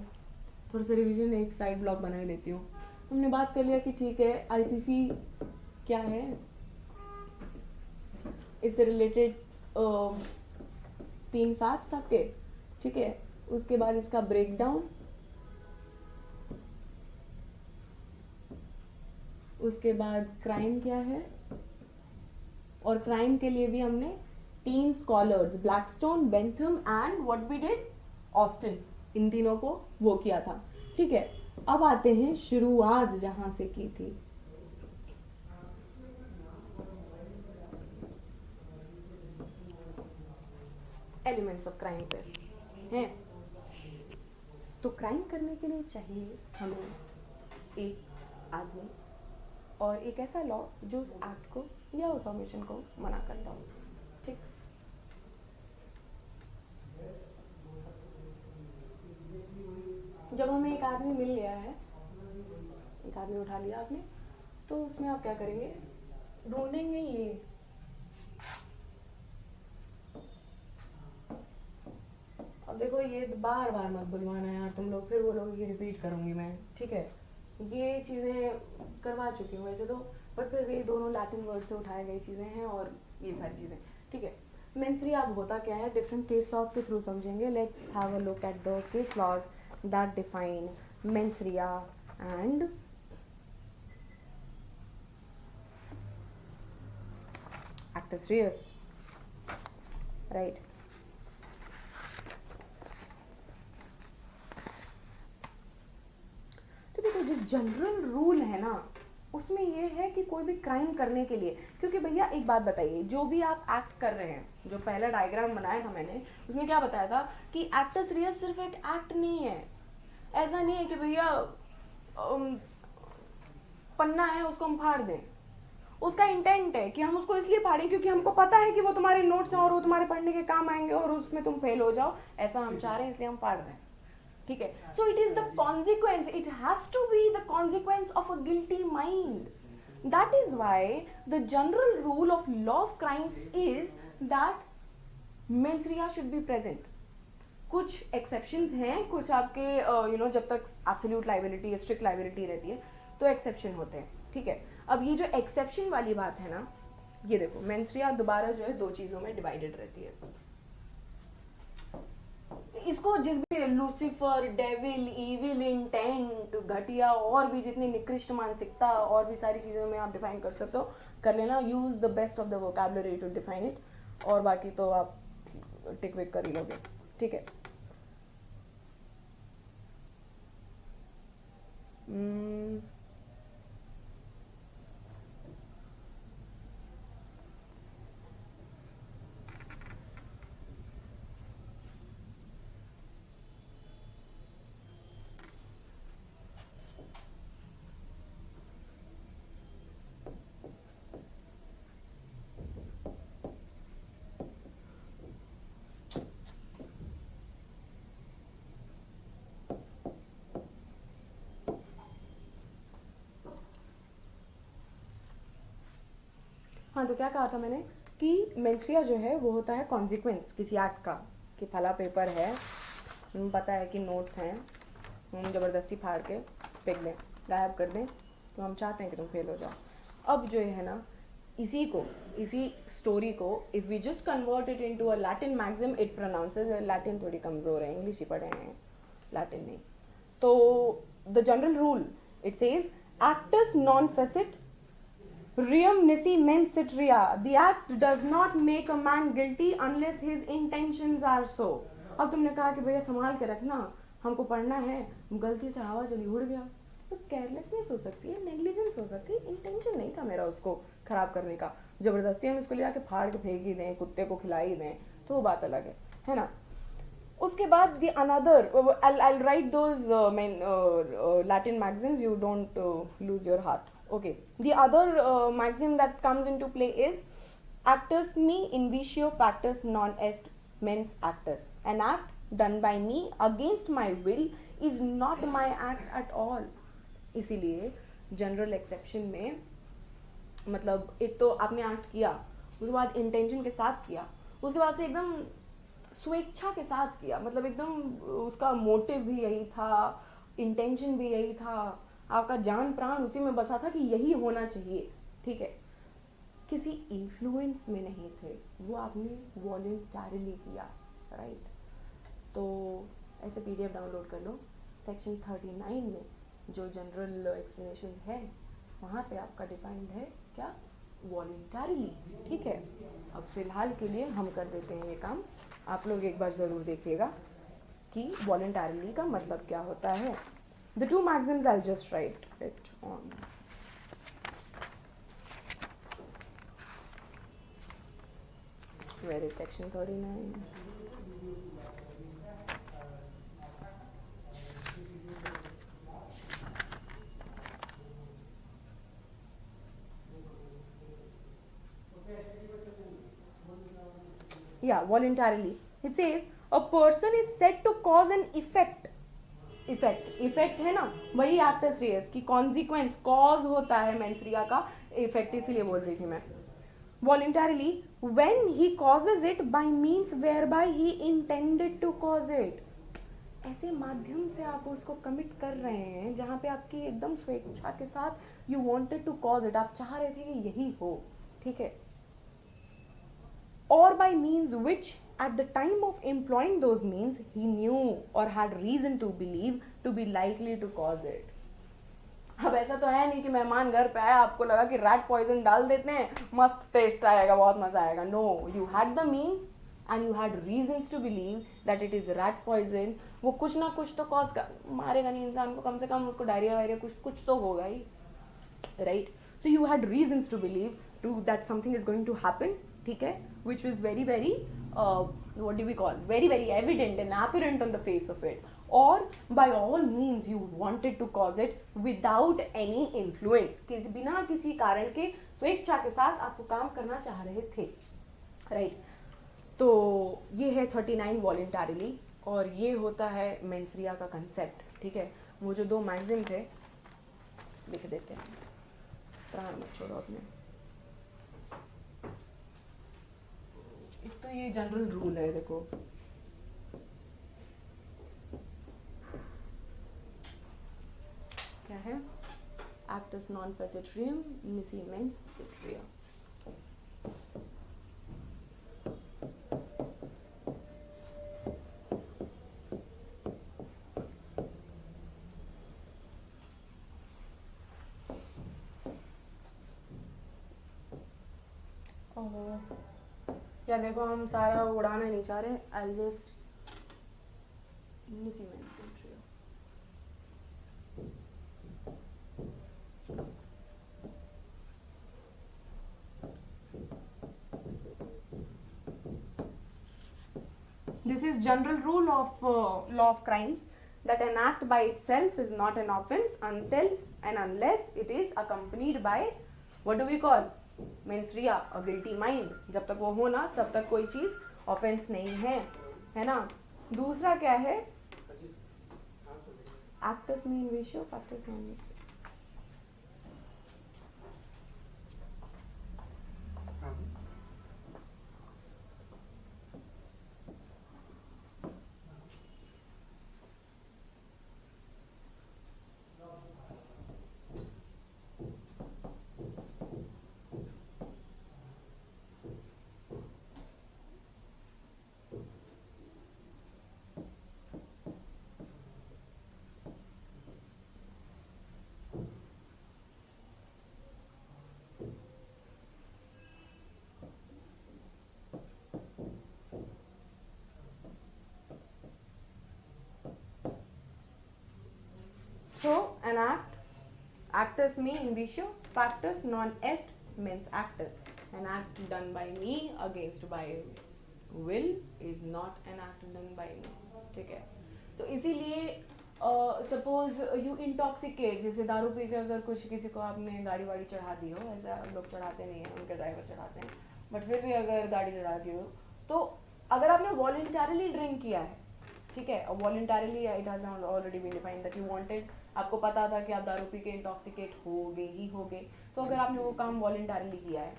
थोड़ा सा रिवीजन, एक साइड ब्लॉग बना लेती हूँ। हमने बात कर लिया कि ठीक है आईपीसी क्या है, इससे रिलेटेड 3 फैक्ट्स आपके, ठीक है। उसके बाद इसका ब्रेकडाउन, उसके बाद क्राइम क्या है, और क्राइम के लिए भी हमने 3 scholars, Blackstone, Bentham and what we did, Austin, इन तीनों को वो किया था, ठीक है। अब आते हैं शुरुआत जहां से की थी, एलिमेंट्स ऑफ क्राइम पे हैं। तो क्राइम करने के लिए चाहिए हमें एक आदमी और एक ऐसा लॉ जो उस एक्ट को या उस ऑमिशन को मना करता हो, ठीक। जब हमें एक आदमी मिल गया है, एक आदमी उठा लिया आपने, तो उसमें आप क्या करेंगे, ढूंढेंगे ये अब देखो ये बार बार मत बुलवाना यार तुम लोग, फिर बोलोगे कि रिपीट करूंगी मैं, ठीक है। ये चीज़ें करवा चुकी हूँ वैसे तो, बट फिर ये दोनों लैटिन वर्ड से उठाई गई चीज़ें हैं और ये सारी चीज़ें, ठीक है। मेंसरी आप होता क्या है, डिफरेंट केस लॉज के थ्रू समझेंगे। Let's have a look at the case laws that define mens rea and actus reus, right। तो देखो जो जनरल रूल है ना, उसमें ये है कि कोई भी क्राइम करने के लिए, क्योंकि भैया एक बात बताइए, जो भी आप एक्ट कर रहे हैं, जो पहला डायग्राम बनाया था मैंने, उसमें क्या बताया था कि एक्टस रियस सिर्फ एक एक्ट नहीं है। ऐसा नहीं है कि भैया पन्ना है उसको हम फाड़ दें, उसका इंटेंट है कि हम उसको इसलिए फाड़ें क्योंकि हमको पता है कि वो तुम्हारे नोट्स हैं और वो तुम्हारे पढ़ने के काम आएंगे और उसमें तुम फेल हो जाओ, ऐसा हम चाह रहे हैं इसलिए हम फाड़ रहे हैं, ठीक है। So it is the consequence, it has to be the consequence of a guilty mind. That is why the general rule of law of crimes is that mens rea should be present. कुछ exceptions हैं, कुछ आपके जब तक absolute liability, strict liability रहती है तो exception होते हैं, ठीक है। अब ये जो एक्सेप्शन वाली बात है ना, ये देखो मेंस रिया दोबारा जो है 2 चीजों में डिवाइडेड रहती है। इसको जिस भी लूसीफर, डेविल, इविल इंटेंट, घटिया और भी जितनी निकृष्ट मानसिकता और भी सारी चीजों में आप डिफाइन कर सकते हो, कर लेना, use the best of the vocabulary to define it, और बाकी तो आप टिक विक कर ही लोगे, ठीक है। हाँ, तो क्या कहा था मैंने कि मेंस्ट्रिया जो है वो होता है कॉन्सिक्वेंस किसी एक्ट का, कि फला पेपर है, पता है कि नोट्स हैं, हम ज़बरदस्ती फाड़ के फेंक दें, गायब कर दें, तो हम चाहते हैं कि तुम फेल हो जाओ। अब जो है ना, इसी स्टोरी को if we just convert it into a Latin maxim, it pronounces, Latin थोड़ी कमज़ोर है, इंग्लिश ही पढ़े हैं, लैटिन नहीं। तो the general rule it says actus non facit reum nisi mens sit rea, the act does not make a man guilty unless his intentions are so। अब तुमने कहा कि भैया संभाल के रखना, हमको पढ़ना है, गलती से हवा चली उड़ गया, तो केयरलेसनेस हो सकती है, नेग्लिजेंस हो सकती है, इंटेंशन नहीं था मेरा उसको खराब करने का, जबरदस्ती हम इसको ले आके फाड़ के फेंक ही दें, कुत्ते को खिला ही दें, तो वो बात अलग है ना। उसके बाद the another, I'll write those Latin maxims, you don't lose your heart. Okay, the other maxim that comes into play is actus me in vitio factus non est mens actus, an act done by me against my will is not my act at all। इसीलिए general exception में मतलब एक तो आपने act किया, उसके बाद intention के साथ किया, उसके बाद से एकदम स्वेच्छा के साथ किया, मतलब एकदम उसका मोटिव भी यही था, इंटेंशन भी यही था, आपका जान प्राण उसी में बसा था कि यही होना चाहिए, ठीक है, किसी इन्फ्लुएंस में नहीं थे, वो आपने वॉलंटरली किया, राइट। तो ऐसे PDF डाउनलोड कर लो, सेक्शन 39 में जो जनरल एक्सप्लेनेशन है वहाँ पे आपका डिफाइंड है क्या, वॉलंटरली, ठीक है। अब फिलहाल के लिए हम कर देते हैं ये काम, आप लोग एक बार ज़रूर देखिएगा कि वॉलंटरली का मतलब क्या होता है। The two maxims I just write it on. Where is section 39? Yeah, voluntarily. It says a person is said to cause an effect। Effect है ना, वही actus reus की consequence, cause होता है मेंस्ट्रिया का, इफेक्ट इसीलिए बोल रही थी मैं। voluntarily when he causes it by means whereby he intended to cause it, ऐसे माध्यम से आप उसको कमिट कर रहे हैं जहाँ पे आपकी एकदम स्वेच्छा के साथ you wanted to cause it, आप चाह रहे थे कि यही हो, ठीक है। or by means which at the time of employing those means he knew or had reason to believe to be likely to cause it। अब ऐसा तो है नहीं कि मेहमान घर पे आया, आपको लगा कि रैट पॉइजन डाल देते हैं, मस्त टेस्ट आएगा, बहुत मजा आएगा। No, you had the means and you had reasons to believe that it is rat poison. वो कुछ ना कुछ तो कॉज का, मारेगा नहीं इंसान को, कम से कम उसको डायरिया वायरिया कुछ तो होगा ही, right. So you had reasons to believe to that something is going to happen, ठीक है, which was very very what do we call, very very evident and apparent on the face of it, or by all means you wanted to cause it without any influence, किसी बिना किसी कारण के स्वेच्छा के साथ आप वो काम करना चाह रहे थे, राइट। तो ये है 39 वॉलंटरली, और ये होता है मेंस्ट्रिया का कंसेप्ट, ठीक है। वो जो दो मैक्सिम थे लिख देते हैं, प्राण मत छोड़ो अपने। एक तो ये जनरल रूल है, देखो क्या है, actus non facit reum nisi mens sit rea। या देखो हम सारा उड़ाना नहीं चाह रहे, I just nisi mens sit rea। This is general rule of law of crimes, that an act by itself is not an offense until and unless it is accompanied by, what do we call, मेंस्ट्रिया, a guilty mind। जब तक वो हो ना तब तक कोई चीज offence नहीं है ना। दूसरा क्या है, actus me in vitio factus non est। an actus me in vicio, factus non est mens actus. An act done by me against by will is not an act done by me. ठीक है, तो इसीलिए suppose you intoxicate, जैसे दारू P के अगर कुछ किसी को आपने गाड़ी वाड़ी चढ़ा दी हो, ऐसा लोग चढ़ाते नहीं हैं, उनके ड्राइवर चढ़ाते हैं, बट फिर भी अगर गाड़ी चढ़ा दी हो, तो अगर आपने वॉलंटरली ड्रिंक किया है, ठीक है, और voluntarily it has already been defined that you wanted, आपको पता था कि आप दारू पी के इंटॉक्सिकेट होगे ही होगे, तो अगर आपने वो काम वॉलंटरली किया है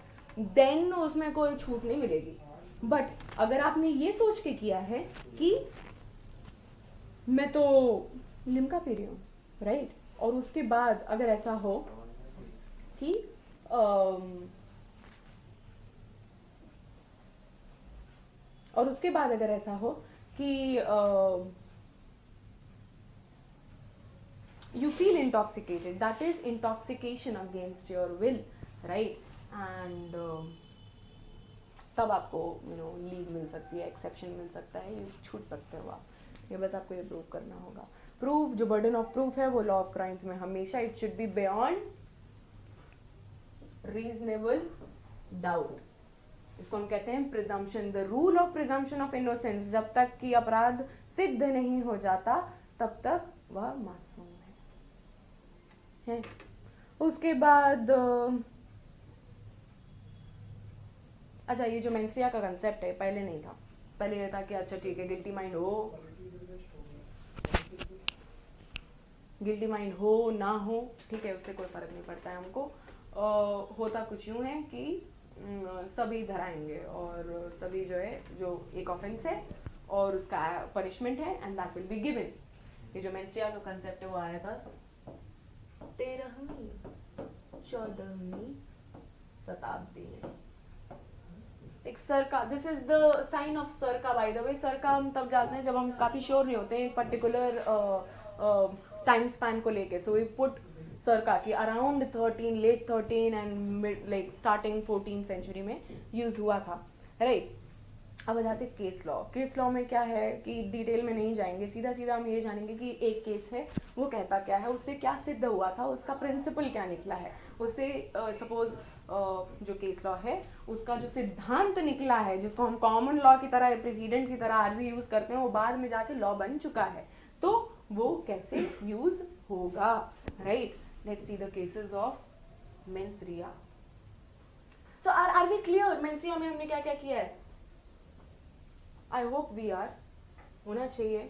देन उसमें कोई छूट नहीं मिलेगी. बट अगर आपने ये सोच के किया है कि मैं तो लिम्का पी रही हूँ, राइट, और उसके बाद अगर ऐसा हो कि और उसके बाद अगर ऐसा हो कि you feel intoxicated, that is intoxication against your will, right, and तब आपको लीव मिल सकती है, एक्सेप्शन मिल सकता है, ये छूट सकते हो आप. ये बस आपको ये प्रूव करना होगा. प्रूफ, जो बर्डन ऑफ प्रूफ है वो लॉ ऑफ क्राइम्स में हमेशा it should be beyond reasonable doubt. इसको हम कहते हैं presumption, the rule of presumption of innocence. जब तक कि अपराध सिद्ध नहीं हो जाता तब तक वह मासूम है. उसके बाद अच्छा, ये जो मेंस्ट्रिया का कंसेप्ट है पहले नहीं था. पहले ये था कि अच्छा ठीक है, गिल्टी माइंड हो ना हो, ठीक है, उससे कोई फर्क नहीं पड़ता है हमको. होता कुछ यूं है कि सभी धराएंगे और सभी जो है, जो एक ऑफेंस है और उसका पनिशमेंट है and that will be given. ये जो मेंस्ट्रिया का कंसेप्ट है वो आया था 13वीं 14वीं शताब्दी में. एक सर का, this is the sign of sir का. बाय द वे सर का हम तब जाते हैं जब हम काफी श्योर नहीं होते हैं पर्टिकुलर टाइम स्पैन को लेके. सो वी पुट सर का कि around 13, late 13 and like starting 14th century में यूज हुआ था, राइट. अब आ जाते हैं केस लॉ. केस लॉ में क्या है कि डिटेल में नहीं जाएंगे, सीधा सीधा हम ये जानेंगे कि एक केस है वो कहता क्या है, उससे क्या सिद्ध हुआ था, उसका प्रिंसिपल क्या निकला है, उससे सपोज जो केस लॉ है उसका जो सिद्धांत निकला है, जिसको हम कॉमन लॉ की तरह, प्रेसिडेंट की तरह आज भी यूज करते हैं, वो बाद में जाके लॉ बन चुका है, तो वो कैसे यूज होगा, right. Let's see the cases of mens rea. So are we clear? Mens rea में हमने क्या क्या किया है? I hope we are. होना चाहिए.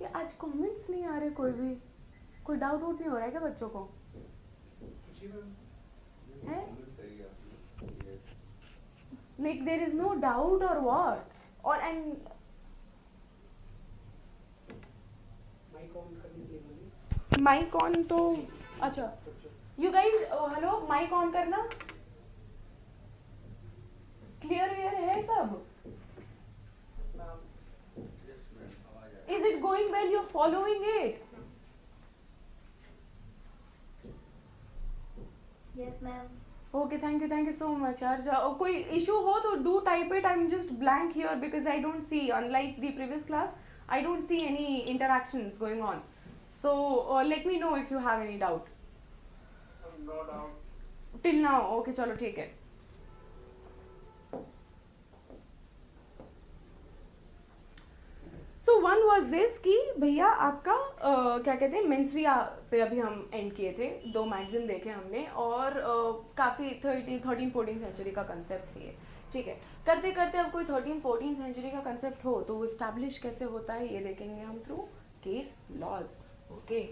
ये आज कमेंट्स नहीं आ रहे, कोई डाउट नहीं हो रहा है क्या बच्चों को? है like there is no doubt और व्हाट? और एंड माइक ऑन तो अच्छा, you guys hello, mic on करना. क्लियर है सब? Is it going well? You're following it? Yes, ma'am. Okay, thank you so much. यार कोई issue हो तो do type it. I'm just blank here because I don't see, unlike the previous class, I don't see any interactions going on. So let me know if you have any doubt. No doubt. Till now, okay, चलो ठीक है. So one was this कि भैया आपका क्या कहते हैं, मेंस्ट्रिया पे अभी हम एंड किए थे. 2 मैगजीन देखे हमने और काफ़ी 13-14 सेंचुरी का कंसेप्ट है, ठीक है. करते करते अब कोई 13-14 सेंचुरी का कंसेप्ट हो तो वो इस्टेब्लिश कैसे होता है ये देखेंगे हम थ्रू केस लॉज. ओके,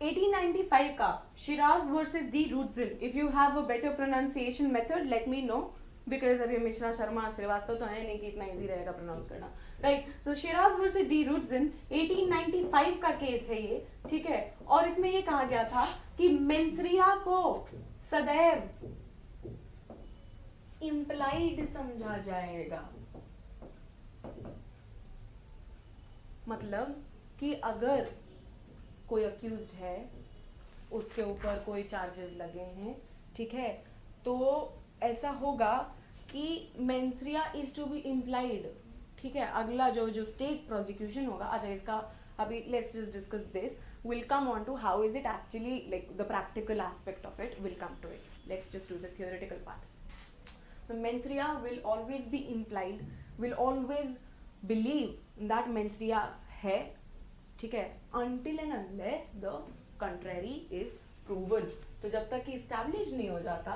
1895 का Sherras versus de Rutzen. If you have a better pronunciation method let me know, because अभी मिश्रा शर्मा श्रीवास्तव तो है नहीं कि इतना इजी रहेगा प्रोनाउंस करना, राइट. सो शिराज वर्सेस डी रुडजिन 1895 का केस है ये, ठीक है. और इसमें ये कहा गया था कि मेंसरिया को सदैव इम्प्लाइड समझा जाएगा. मतलब कि अगर कोई अक्यूज्ड है, उसके ऊपर कोई चार्जेस लगे हैं, ठीक है, तो ऐसा होगा कि mens rea is to be implied, ठीक है. अगला जो स्टेट प्रोसिक्यूशन होगा, अच्छा इसका अभी let's just discuss this, will come on to how is it actually like the practical aspect of it will come to it. Let's just do the theoretical part. The mensria will always be implied, will always believe that mensria है, ठीक है, until and unless the contrary is proven. तो जब तक कि establish नहीं हो जाता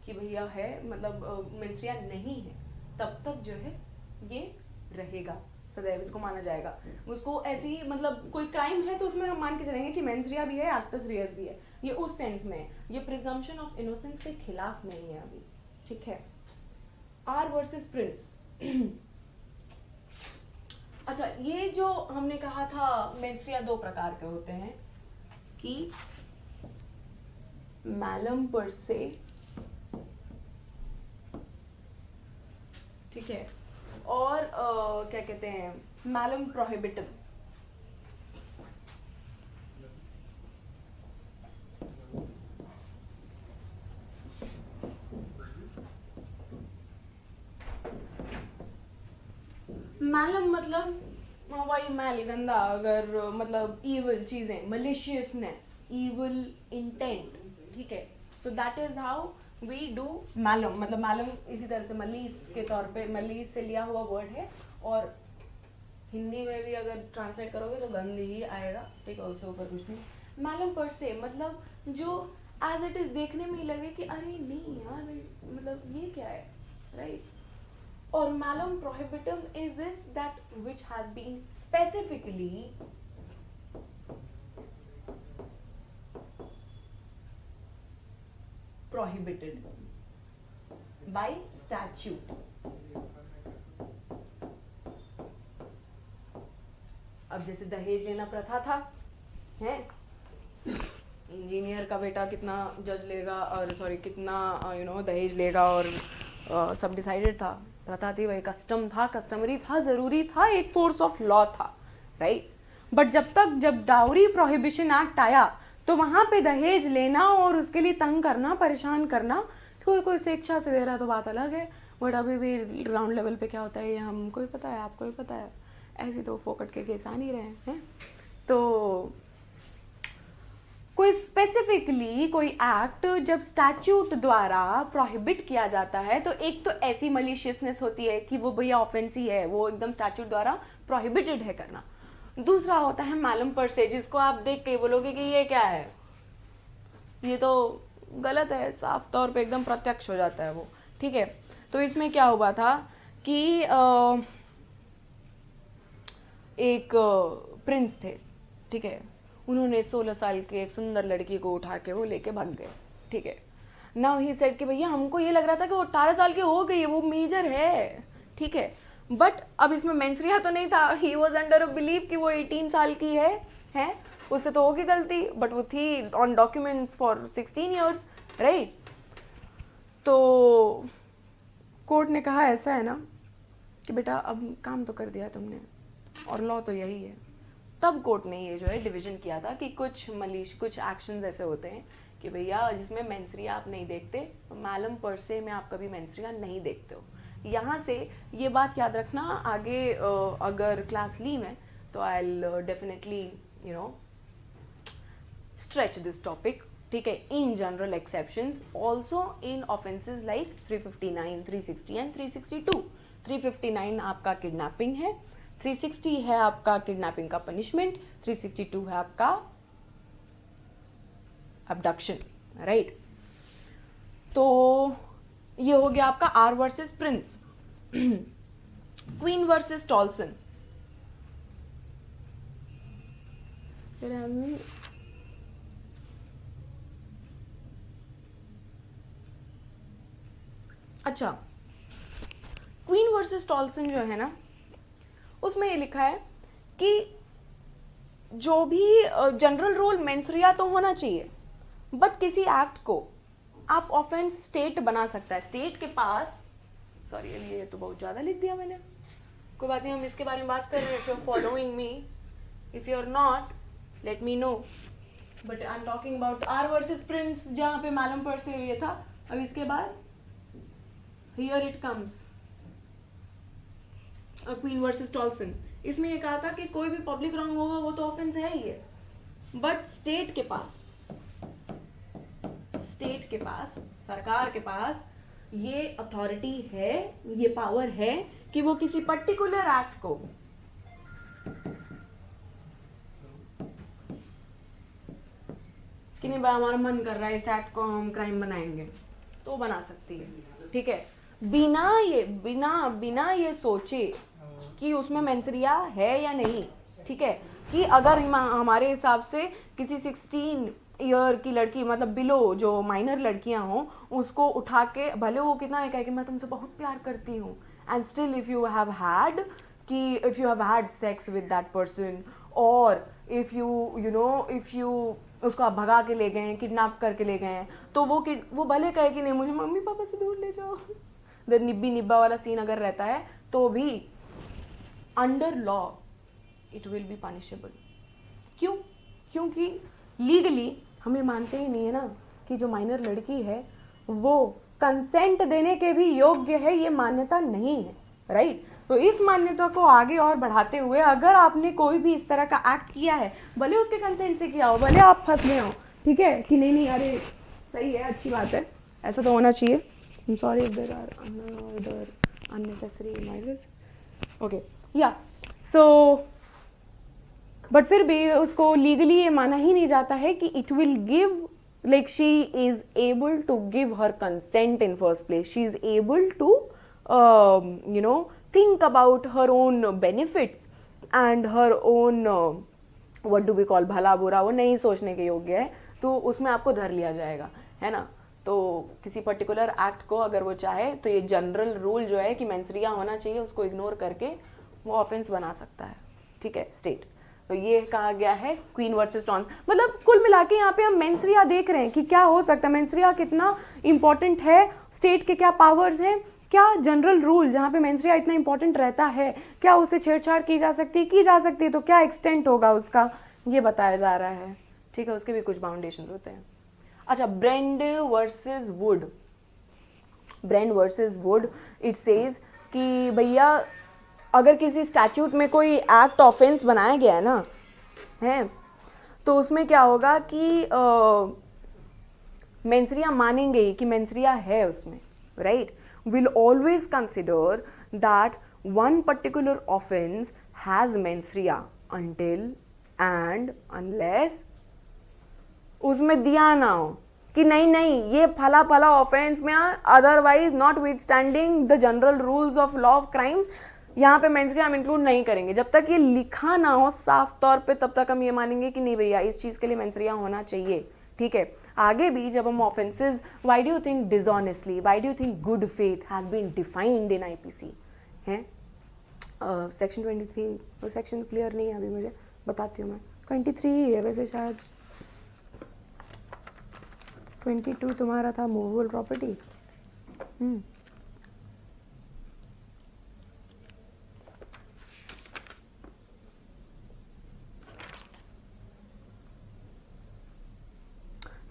कि भैया है, मतलब मेंसरिया नहीं है, तब तक जो है ये रहेगा, सदैव इसको माना जाएगा. उसको ऐसे ही मतलब कोई क्राइम है तो उसमें हम मान के चलेंगे कि मेंसरिया भी है, एक्टस रियस भी है, ये उस सेंस में, ये प्रिजम्पशन ऑफ इनोसेंस के खिलाफ नहीं है अभी, ठीक है. Are versus Prince. अच्छा, ये जो हमने कहा था मेंसरिया दो प्रकार के होते हैं कि मैलम पर से, ठीक है, और क्या कहते हैं मैलम प्रोहिबिटम. मैलम मतलब वही मैल, गंदा, अगर मतलब इविल चीजें, मलिशियसनेस, इविल इंटेंट, ठीक है. So that is how we do malum. मतलब मैलम इसी तरह से मलीस के तौर पे, मलीस से लिया हुआ वर्ड है, और हिंदी में भी अगर ट्रांसलेट करोगे तो गंदी ही आएगा, ठीक है, उससे ऊपर कुछ नहीं. मैलम पर से मतलब जो एज इट इज देखने में ही लगे कि अरे नहीं यार, मतलब ये क्या है, राइट. और malum prohibitum is this that which has been specifically prohibited by statute. अब जैसे दहेज लेना प्रथा था, है, इंजीनियर का बेटा कितना जज लेगा और सॉरी कितना दहेज लेगा, और सब डिसाइडेड था, प्रथा थी, वही कस्टम था, कस्टमरी था, जरूरी था, एक फोर्स ऑफ लॉ था, राइट. बट जब डाउरी प्रोहिबिशन एक्ट आया तो वहां पे दहेज लेना और उसके लिए तंग करना, परेशान करना, कोई स्वेच्छा से दे रहा तो बात अलग है, बट अभी भी ग्राउंड लेवल पे क्या होता है ये हमको ही पता है, आपको ही पता है, ऐसे तो फोकट के केस आ नहीं रहे हैं. तो कोई स्पेसिफिकली कोई एक्ट जब स्टैट्यूट द्वारा प्रोहिबिट किया जाता है, तो एक तो ऐसी मलिशियसनेस होती है कि वो भैया ऑफेंस ही है, वो एकदम स्टैट्यूट द्वारा प्रोहिबिटेड है करना. दूसरा होता है मैलम पर से, जिसको आप देख के बोलोगे कि ये क्या है, ये तो गलत है, साफ तौर पे एकदम प्रत्यक्ष हो जाता है वो, ठीक है. तो इसमें क्या हुआ था कि एक प्रिंस थे, ठीक है, उन्होंने 16 साल की एक सुंदर लड़की को उठा के वो लेके भाग गए, ठीक है. नाउ ही सेड कि भैया हमको ये लग रहा था कि वो 18 साल की हो गई है, वो मेजर है, ठीक है, बट अब इसमें मेंसरिया तो नहीं था, he was under a believe कि वो 18 साल की है, उससे तो होगी गलती, बट वो थी on documents for 16 years, right. तो कोर्ट ने कहा ऐसा है ना कि बेटा अब काम तो कर दिया तुमने, और लॉ तो यही है. तब कोर्ट ने ये जो है डिवीजन किया था कि कुछ एक्शंस ऐसे होते हैं कि भैया जिसमें मेंसरिया आप नहीं देखते, मैलम पर से में आप कभी मेंसरिया नहीं देखते हो. यहाँ से ये बात याद रखना, आगे अगर क्लास ली में तो I will definitely stretch this topic, ठीक है, in general exceptions also in offences like 359, 360 and 362. 359 आपका किडनैपिंग है, 360 है आपका किडनैपिंग का पनिशमेंट, 362 है आपका अबडक्शन, राइट. तो ये हो गया आपका are versus Prince. Queen versus Toulson. Where am I? अच्छा, क्वीन वर्सेस टॉल्सन जो है ना, उसमें ये लिखा है कि जो भी जनरल रूल मेंसरिया तो होना चाहिए, बट किसी एक्ट को आप ऑफेंस स्टेट बना सकता है। स्टेट के पास, सॉरी ये तो बहुत ज़्यादा लिख दिया मैंने, कोई बात नहीं, हम इसके बारे में बात कर रहे हैं। If you are following me, if you are not, let me know, but I am talking about R versus Prince, जहाँ पे मालूम पर से ये था। अब इसके बाद here it comes queen versus Toulson. इसमें ये कहा था कि कोई भी पब्लिक रॉन्ग होगा वो तो ऑफेंस है ही है, बट स्टेट के पास, स्टेट के पास, सरकार के पास ये अथॉरिटी है, ये पावर है कि वो किसी पर्टिकुलर एक्ट को कि नहीं भाई हमारा मन कर रहा है इस एक्ट को हम क्राइम बनाएंगे, तो बना सकती है, ठीक है, बिना ये सोचे कि उसमें मेंसरिया है या नहीं, ठीक है, कि अगर हमारे हिसाब से किसी 16 ईयर की लड़की, मतलब बिलो जो माइनर लड़कियां हों, उसको उठा के, भले वो कितना है कहे कि मैं तुमसे बहुत प्यार करती हूँ, and still if you have had sex with that person, और इफ यू उसको आप भगा के ले गए हैं, किडनैप करके ले गए हैं, तो वो भले कहे कि नहीं मुझे मम्मी पापा से दूर ले जाओ, द निब्बी निब्बा वाला सीन अगर रहता है, तो भी under law it will be punishable. क्यों? क्योंकि लीगली हम ये मानते ही नहीं है ना कि जो माइनर लड़की है वो कंसेंट देने के भी योग्य है, ये मान्यता नहीं है, राइट? तो इस मान्यता को आगे और बढ़ाते हुए अगर आपने कोई भी इस तरह का एक्ट किया है, भले उसके कंसेंट से किया हो, भले आप फंस गए हो, ठीक है, कि नहीं अरे सही है, अच्छी बात है, ऐसा तो होना चाहिए, sorry if there are unnecessary noises, okay या सो, बट फिर भी उसको लीगली ये माना ही नहीं जाता है कि it will give, like she is able to give her consent in first place, she is able to think about her own benefits and her own what do we call भला बुरा, वो नहीं सोचने के योग्य है, तो उसमें आपको धर लिया जाएगा, है ना? तो किसी पर्टिकुलर एक्ट को अगर वो चाहे तो ये जनरल रूल जो है कि मेंसरिया होना चाहिए, उसको इग्नोर करके वो ऑफेंस बना सकता है, ठीक है, स्टेट। तो ये कहा गया है क्वीन वर्सेस टॉन। मतलब कुल मिला के यहाँ पे हम मेंसरिया देख रहे हैं कि क्या हो सकता है, मेंसरिया कितना इंपॉर्टेंट है, स्टेट के क्या पावर्स हैं, क्या जनरल रूल जहाँ पे मेंसरिया इतना इंपॉर्टेंट रहता है, क्या उससे छेड़छाड़ की जा सकती है, तो क्या एक्सटेंट होगा उसका, ये बताया जा रहा है, ठीक है, उसके भी कुछ बाउंडेशंस होते हैं। अच्छा, Brend versus Wood, it says कि भैया अगर किसी स्टैट्यूट में कोई एक्ट ऑफेंस बनाया गया है ना, है, तो उसमें क्या होगा कि मेंसरिया मानेंगे ही कि मेंसरिया है उसमें, right? Will always consider that one particular offence has mens rea until and unless उसमें दिया ना हो कि नहीं ये फला ऑफेंस में, otherwise not withstanding the general rules of law of crimes, यहाँ पे मेंसरिया हम इंक्लूड नहीं करेंगे। जब तक ये लिखा ना हो साफ तौर पे, तब तक हम ये मानेंगे कि नहीं भैया इस चीज़ के लिए मेंसरिया होना चाहिए, ठीक है। आगे भी जब हम offences, why do you think dishonestly, why do you think good faith has been defined in IPC, है सेक्शन 23, वो सेक्शन क्लियर नहीं है अभी, मुझे बताती हूँ मैं, 23 ही है वैसे, शायद 22 तुम्हारा था movable property.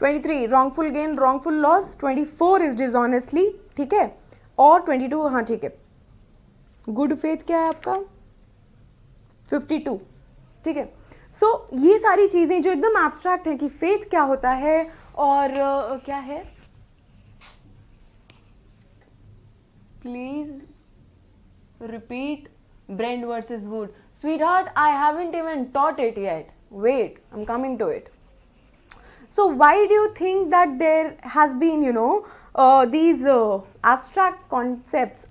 23 wrongful gain, wrongful loss, 24 is dishonestly, ठीक है, और 22, हाँ ठीक है, गुड फेथ क्या है आपका 52, ठीक है। सो ये सारी चीजें जो एकदम एब्स्ट्रैक्ट हैं कि फेथ क्या होता है और क्या है, please repeat Brend versus Wood. Sweetheart, I haven't even taught it yet, wait, I am coming to it. So why do you think that there has been, these abstract concepts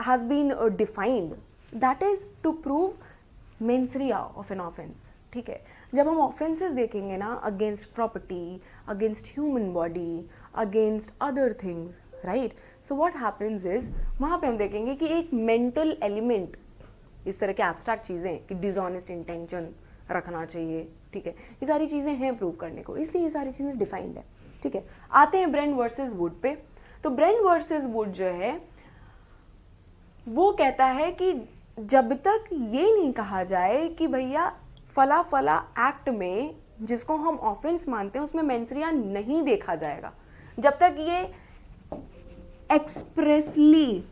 has been defined? That is to prove mens rea of an offense. ठीक है, जब हम offences देखेंगे ना against property, against human body, against other things, right, so what happens is वहाँ पे हम देखेंगे कि एक मेंटल एलिमेंट, इस तरह के एब्स्ट्रैक्ट चीज़ें कि डिसऑनेस्ट इंटेंशन रखना चाहिए, ठीक है, ये सारी चीज़ें हैं प्रूव करने को, इसलिए ये सारी चीज़ें डिफाइंड है, ठीक है। आते हैं ब्रेंड वर्सेस वुड पे। तो ब्रेंड वर्सेस वुड जो है वो कहता है कि जब तक ये नहीं कहा जाए कि भैया फला फला एक्ट में जिसको हम ऑफेंस मानते हैं उसमें मेंसरिया नहीं देखा जाएगा, जब तक ये एक्सप्रेसली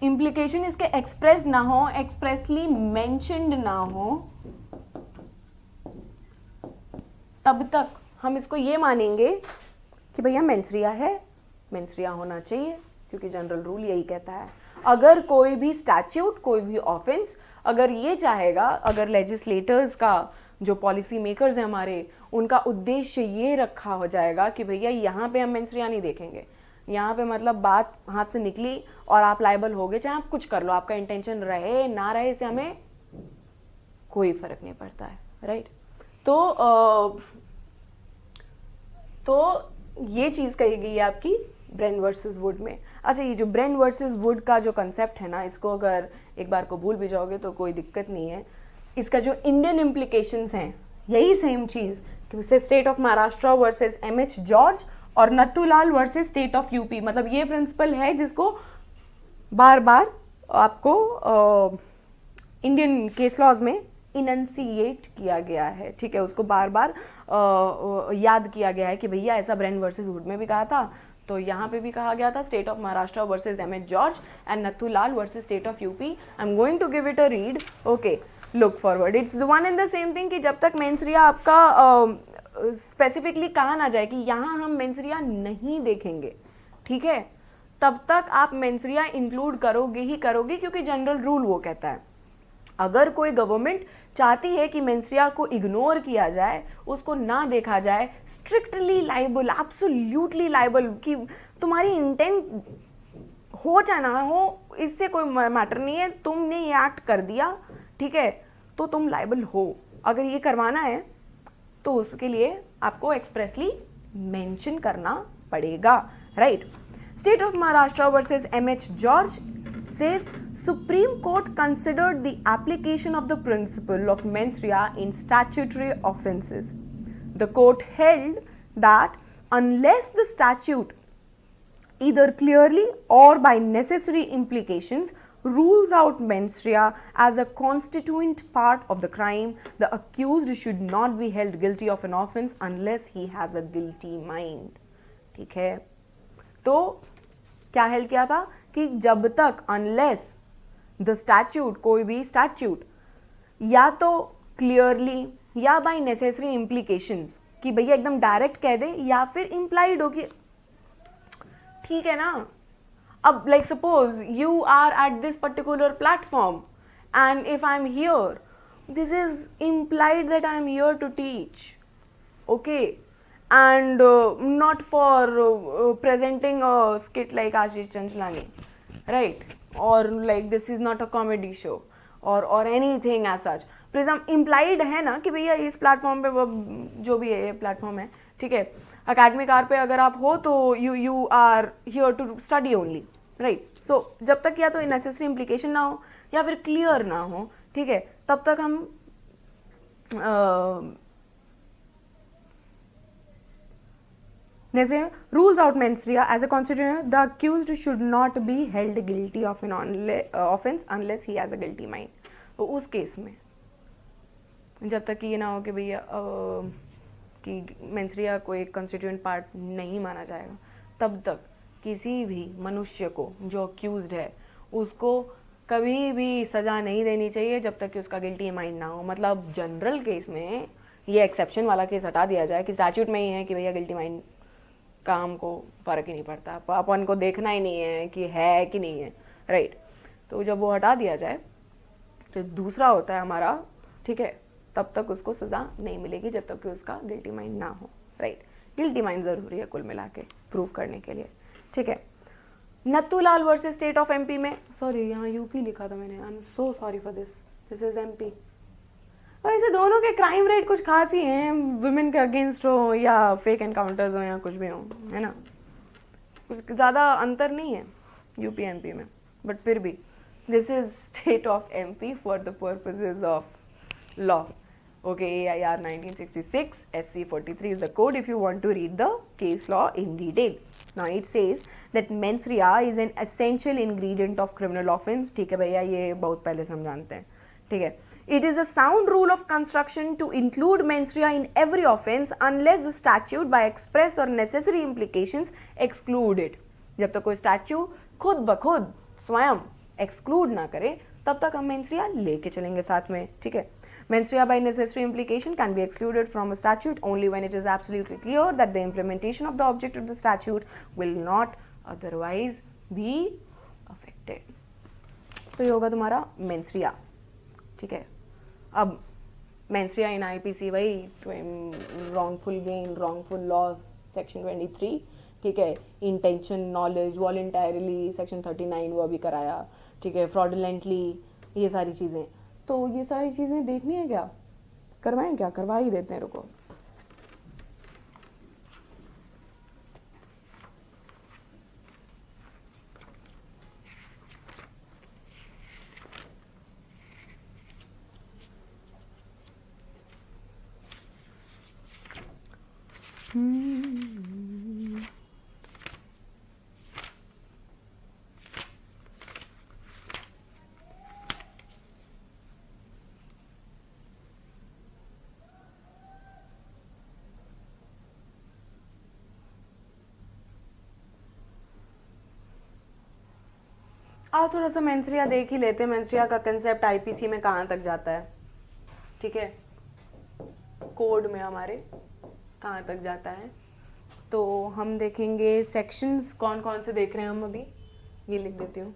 इम्प्लीकेशन इसके एक्सप्रेस ना हो, एक्सप्रेसली मेंशन्ड ना हो, तब तक हम इसको ये मानेंगे कि भैया मेंसरिया है, मेंसरिया होना चाहिए, क्योंकि जनरल रूल यही कहता है। अगर कोई भी स्टैट्यूट, कोई भी ऑफेंस अगर ये चाहेगा, अगर लेजिस्लेटर्स का जो पॉलिसी मेकर्स हैं हमारे, उनका उद्देश्य ये रखा हो जाएगा कि भैया यहाँ पे हम मेंसरिया नहीं देखेंगे, यहाँ पे मतलब बात हाथ से निकली और आप लायबल हो गए, चाहे आप कुछ कर लो, आपका इंटेंशन रहे ना रहे इससे हमें कोई फर्क नहीं पड़ता है, राइट। तो ये चीज़ कही गई है आपकी ब्रेंड वर्सेस वुड में। अच्छा, ये जो ब्रेंड वर्सेस वुड का जो कंसेप्ट है ना, इसको अगर एक बार को भूल भी जाओगे तो कोई दिक्कत नहीं है। इसका जो इंडियन इम्प्लीकेशंस हैं यही सेम चीज़ कि state of Maharashtra versus MH George और Nathulal versus state of UP, मतलब ये प्रिंसिपल है जिसको बार बार आपको इंडियन केस लॉज में इनंसिएट किया गया है, ठीक है, उसको बार बार याद किया गया है कि भैया ऐसा ब्रेंड वर्सेस वुड में भी कहा था, तो यहाँ पे भी कहा गया था, state of Maharashtra versus MH George and Nathulal versus state of UP. I am going to give it a read, okay, look forward, it's the one and the same thing कि जब तक मेंसरिया आपका स्पेसिफिकली कहा ना जाए कि यहाँ हम मेंसरिया नहीं देखेंगे, ठीक है, तब तक आप मेंसरिया इंक्लूड करोगे ही करोगे, क्योंकि जनरल रूल वो कहता है। अगर कोई गवर्नमेंट चाहती है कि मेंसरिया को इग्नोर किया जाए, उसको ना देखा जाए, स्ट्रिक्टली लाइबल, एब्सोल्युटली लाइबल, कि तुम्हारी इंटेंट हो चाहे ना हो, इससे कोई मैटर नहीं है, तुमने ये एक्ट कर दिया, ठीक है, तो तुम लाइबल हो। अगर ये करवाना है तो उसके लिए आपको एक्सप्रेसली मेंशन करना पड़ेगा, right. State of Maharashtra versus MH George says Supreme Court considered the application of the principle of mens rea in statutory offences. The court held that unless the statute either clearly or by necessary implications rules out mens rea as a constituent part of the crime, the accused should not be held guilty of an offense unless he has a guilty mind. ठीक है, तो क्या held किया था कि जब तक unless the statute, कोई भी स्टैट्यूट या तो क्लियरली या बाय नेसेसरी इम्प्लीकेशंस, कि भैया एकदम डायरेक्ट कह दे, या फिर इम्प्लाइड हो कि ठीक है ना, अब like suppose you are at this particular platform and if I am here, this is implied that I am here to teach, okay, and not for presenting a skit like Ashish Chanchlani, right, or like this is not a comedy show or anything as such. Prism implied है ना कि भैया इस platform पे वो जो भी है ये प्लेटफॉर्म है, ठीक है, अकेडमिक आर पे अगर आप हो तो you are here to study only, right. So जब तक या तो नेसेसरी इम्प्लीकेशन ना हो या फिर क्लियर ना हो, ठीक है, तब तक हम rules out mens rea as a constituent, the accused should not be held guilty of an offense unless he has a guilty mind. तो उस केस में जब तक ये ना हो कि भैया कि मेंस रिया को एक कंस्टिट्यूएंट पार्ट नहीं माना जाएगा, तब तक किसी भी मनुष्य को जो अक्यूज्ड है उसको कभी भी सज़ा नहीं देनी चाहिए जब तक कि उसका गिल्टी माइंड ना हो। मतलब जनरल केस में ये एक्सेप्शन वाला केस हटा दिया जाए कि स्टैट्यूट में ही है कि भैया गिल्टी माइंड का हमको फ़र्क ही नहीं पड़ता, अपन को देखना ही नहीं है कि नहीं है, राइट। तो जब वो हटा दिया जाए तो दूसरा होता है हमारा, ठीक है, तब तक उसको सज़ा नहीं मिलेगी जब तक कि उसका गिल्टी माइंड ना हो, राइट। गिल्टी माइंड ज़रूरी है कुल मिला के प्रूव करने के लिए, ठीक है। Natthulal versus state of MP में, सॉरी यहाँ यूपी लिखा था मैंने, I am so sorry for this is MP. वैसे दोनों के क्राइम रेट कुछ खास ही हैं, वुमेन के अगेंस्ट हो या फेक एनकाउंटर्स हो या कुछ भी हो, है ना, कुछ ज़्यादा अंतर नहीं है यूपी एमपी में, बट फिर भी this is state of MP for the purposes of law. Okay, AIR 1966, SC 43 is the code if you want to read the case law in detail. Now it says that mens rea is an essential ingredient of criminal offense. ठीक है भैया, ये बहुत पहले से हम जानते हैं, ठीक है। It is a sound rule of construction to include mens rea in every offense unless the statute by express or necessary implications exclude it. जब तक कोई statute खुद ब खुद स्वयं exclude ना करे तब तक हम mens rea लेके चलेंगे साथ में, ठीक है। Mens rea by necessary implication can be excluded from a statute only when it is absolutely clear that the implementation of the object of the statute will not otherwise be affected. तो ये होगा तुम्हारा mens rea, ठीक है। अब mens rea in IPC भाई wrongful gain, wrongful loss, section 23, ठीक है। intention, knowledge, voluntarily, section 39 वो अभी कराया, ठीक है। fraudulently, ये सारी चीज़ें, तो ये सारी चीज़ें देखनी है क्या, करवाएं क्या, करवा ही देते हैं, रुको। आओ थोड़ा सा मेंस रिया देख ही लेते हैं, मेंस रिया का कंसेप्ट आईपीसी में कहाँ तक जाता है, ठीक है, कोड में हमारे कहाँ तक जाता है। तो हम देखेंगे सेक्शंस कौन कौन से देख रहे हैं हम अभी, ये लिख देती हूँ।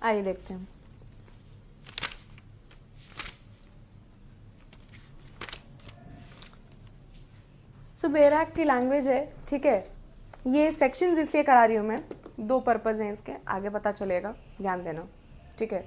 आइए देखते हैं। सो बेयर एक्ट की लैंग्वेज है, ठीक है। ये सेक्शंस इसलिए करा रही हूँ मैं, दो पर्पज हैं इसके, आगे पता चलेगा, ध्यान देना, ठीक है।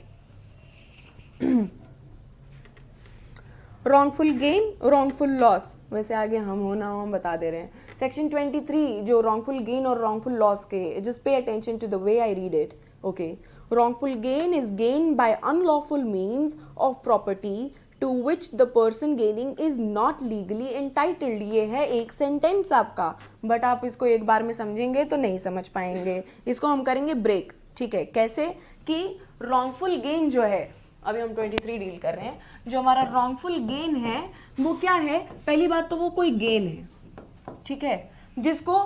रॉन्गफुल गेन, रॉन्गफुल लॉस, वैसे आगे हम हो ना हो हम बता दे रहे हैं। सेक्शन 23 जो रॉन्गफुल गेन और रॉन्गफुल लॉस के, just pay attention to the way I read it, okay. wrongful gain is gain by unlawful means of property to which the person gaining is not legally entitled। ये है एक sentence आपका, but आप इसको एक बार में समझेंगे तो नहीं समझ पाएंगे, इसको हम करेंगे ब्रेक, ठीक है। कैसे कि wrongful gain जो है, अभी हम 23 डील कर रहे हैं, जो हमारा wrongful gain है वो क्या है, पहली बात तो वो कोई गेन है, ठीक है, जिसको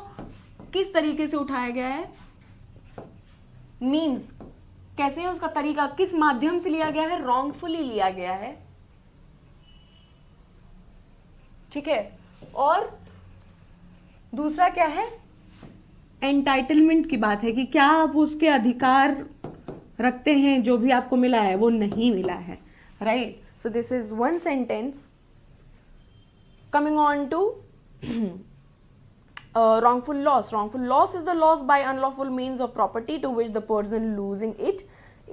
किस तरीके से उठाया गया है, मीन्स कैसे है उसका तरीका, किस माध्यम से लिया गया है, रॉन्गफुली लिया गया है, ठीक है। और दूसरा क्या है, एंटाइटलमेंट की बात है कि क्या आप उसके अधिकार रखते हैं, जो भी आपको मिला है वो नहीं मिला है, right. So this is one sentence. Coming on to wrongful loss. Wrongful loss is the loss by unlawful means of property to which the person losing it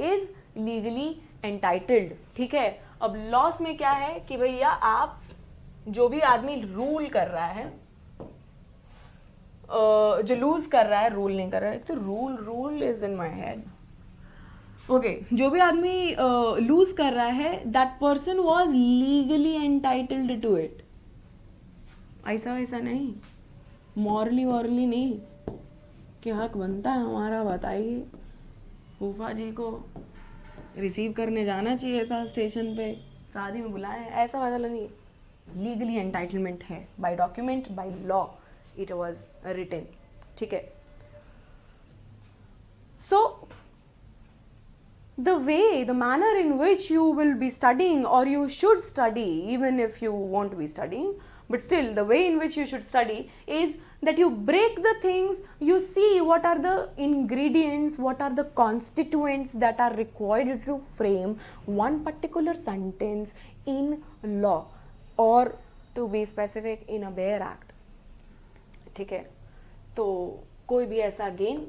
is legally entitled, ठीक है। अब लॉस में क्या है कि भैया आप जो भी आदमी रूल कर रहा है, जो लूज कर रहा है, रूल नहीं कर रहा है, तो rule is in my head. Okay, जो भी आदमी लूज कर रहा है, that person was legally entitled to it. ऐसा वैसा नहीं, मॉरली वॉरली नहीं कि हक बनता है हमारा, बताइए फूफा जी को रिसीव करने जाना चाहिए था स्टेशन पे, शादी में बुलाए, ऐसा वाला नहीं। लीगली एंटाइटलमेंट है, by document, by law it was written. ठीक है, सो the way, the manner in which you will be studying, or you should study, even if you won't be studying, but still the way in which you should study is that you break the things, you see what are the ingredients, what are the constituents that are required to frame one particular sentence in law, or to be specific in a bare act. ठीक है, तो कोई भी ऐसा gain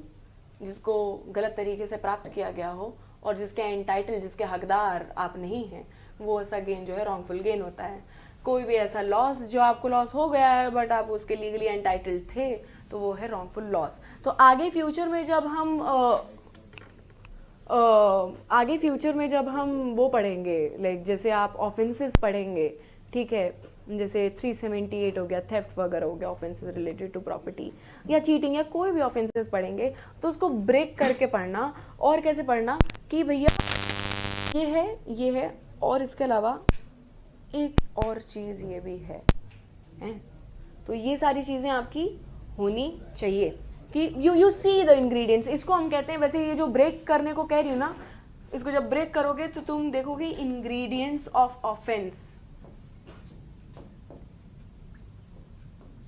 जिसको गलत तरीके से प्राप्त किया गया हो और जिसके एंटाइटल, जिसके हकदार आप नहीं हैं, वो ऐसा गेन जो है रॉन्गफुल गेन होता है। कोई भी ऐसा लॉस जो आपको लॉस हो गया है बट आप उसके लीगली एंटाइटल्ड थे, तो वो है रॉन्गफुल लॉस। तो आगे फ्यूचर में जब हम वो पढ़ेंगे, लाइक जैसे आप ऑफेंसेस पढ़ेंगे, ठीक है, जैसे 378 हो गया, थेफ्ट वगैरह हो गया, ऑफेंसेस रिलेटेड टू प्रॉपर्टी या चीटिंग या कोई भी ऑफेंसेस पढ़ेंगे, तो उसको ब्रेक करके पढ़ना। और कैसे पढ़ना कि भैया ये है और इसके अलावा एक और चीज़ ये भी है, तो ये सारी चीज़ें आपकी होनी चाहिए कि यू सी द इंग्रेडिएंट्स। इसको हम कहते हैं, वैसे ये जो ब्रेक करने को कह रही हूँ ना, इसको जब ब्रेक करोगे तो तुम देखोगे इंग्रेडिएंट्स ऑफ ऑफेंस।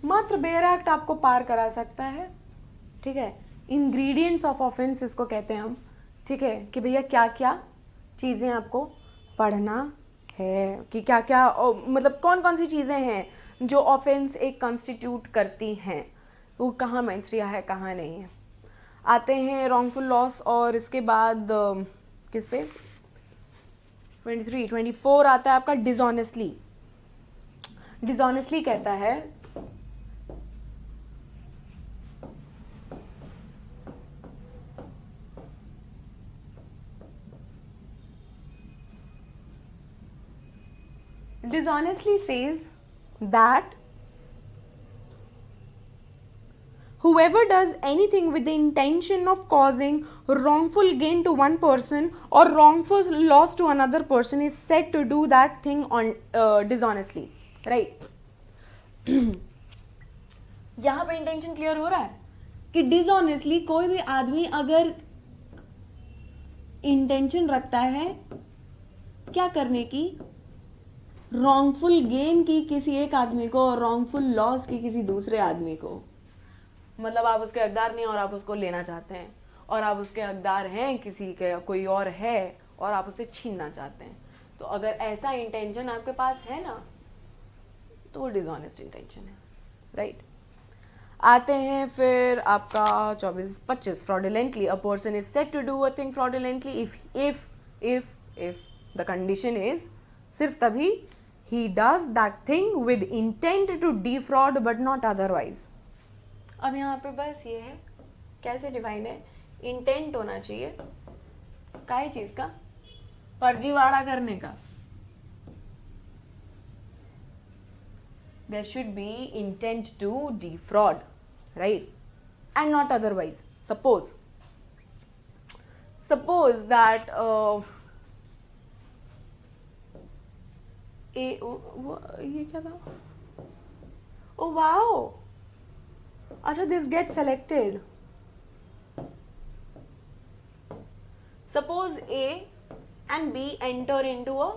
मात्र बेयर एक्ट आपको पार करा सकता है, ठीक है। इंग्रेडिएंट्स ऑफ ऑफेंस इसको कहते हैं हम, ठीक है, कि भैया क्या क्या चीज़ें आपको पढ़ना है, कि क्या क्या मतलब कौन कौन सी चीज़ें हैं जो ऑफेंस एक कॉन्स्टिट्यूट करती हैं, वो कहाँ मेंस्ट्रिया है, कहाँ नहीं है। आते हैं रॉन्गफुल लॉस, और इसके बाद किस पे 24 आता है आपका डिसऑनेस्टली। डिसऑनेस्टली कहता है dishonestly says that whoever does anything with the intention of causing wrongful gain to one person or wrongful loss to another person is said to do that thing on dishonestly, right? यहाँ पे intention clear हो रहा है कि dishonestly कोई भी आदमी अगर इंटेंशन रखता है क्या करने की, रॉन्गफुल गेन की किसी एक आदमी को और रॉन्गफुल लॉस की किसी दूसरे आदमी को, मतलब आप उसके हकदार नहीं और आप उसको लेना चाहते हैं, और आप उसके हकदार हैं किसी के, कोई और है और आप उसे छीनना चाहते हैं, तो अगर ऐसा इंटेंशन आपके पास है ना, तो वो डिसऑनेस्ट इंटेंशन है, राइट। आते हैं फिर आपका 24-25 fraudulently. A person is said to do a thing fraudulently if the condition is, सिर्फ तभी, he does that thing with intent to defraud but not otherwise। अब यहाँ पे बस ये है, कैसे डिफाइन है, इंटेंट होना चाहिए काय चीज का, फर्जीवाड़ा करने का। there should be intent to defraud, right, and not otherwise। suppose that ये क्या था, ओ वाओ, अच्छा, this get selected. Suppose A and B enter into a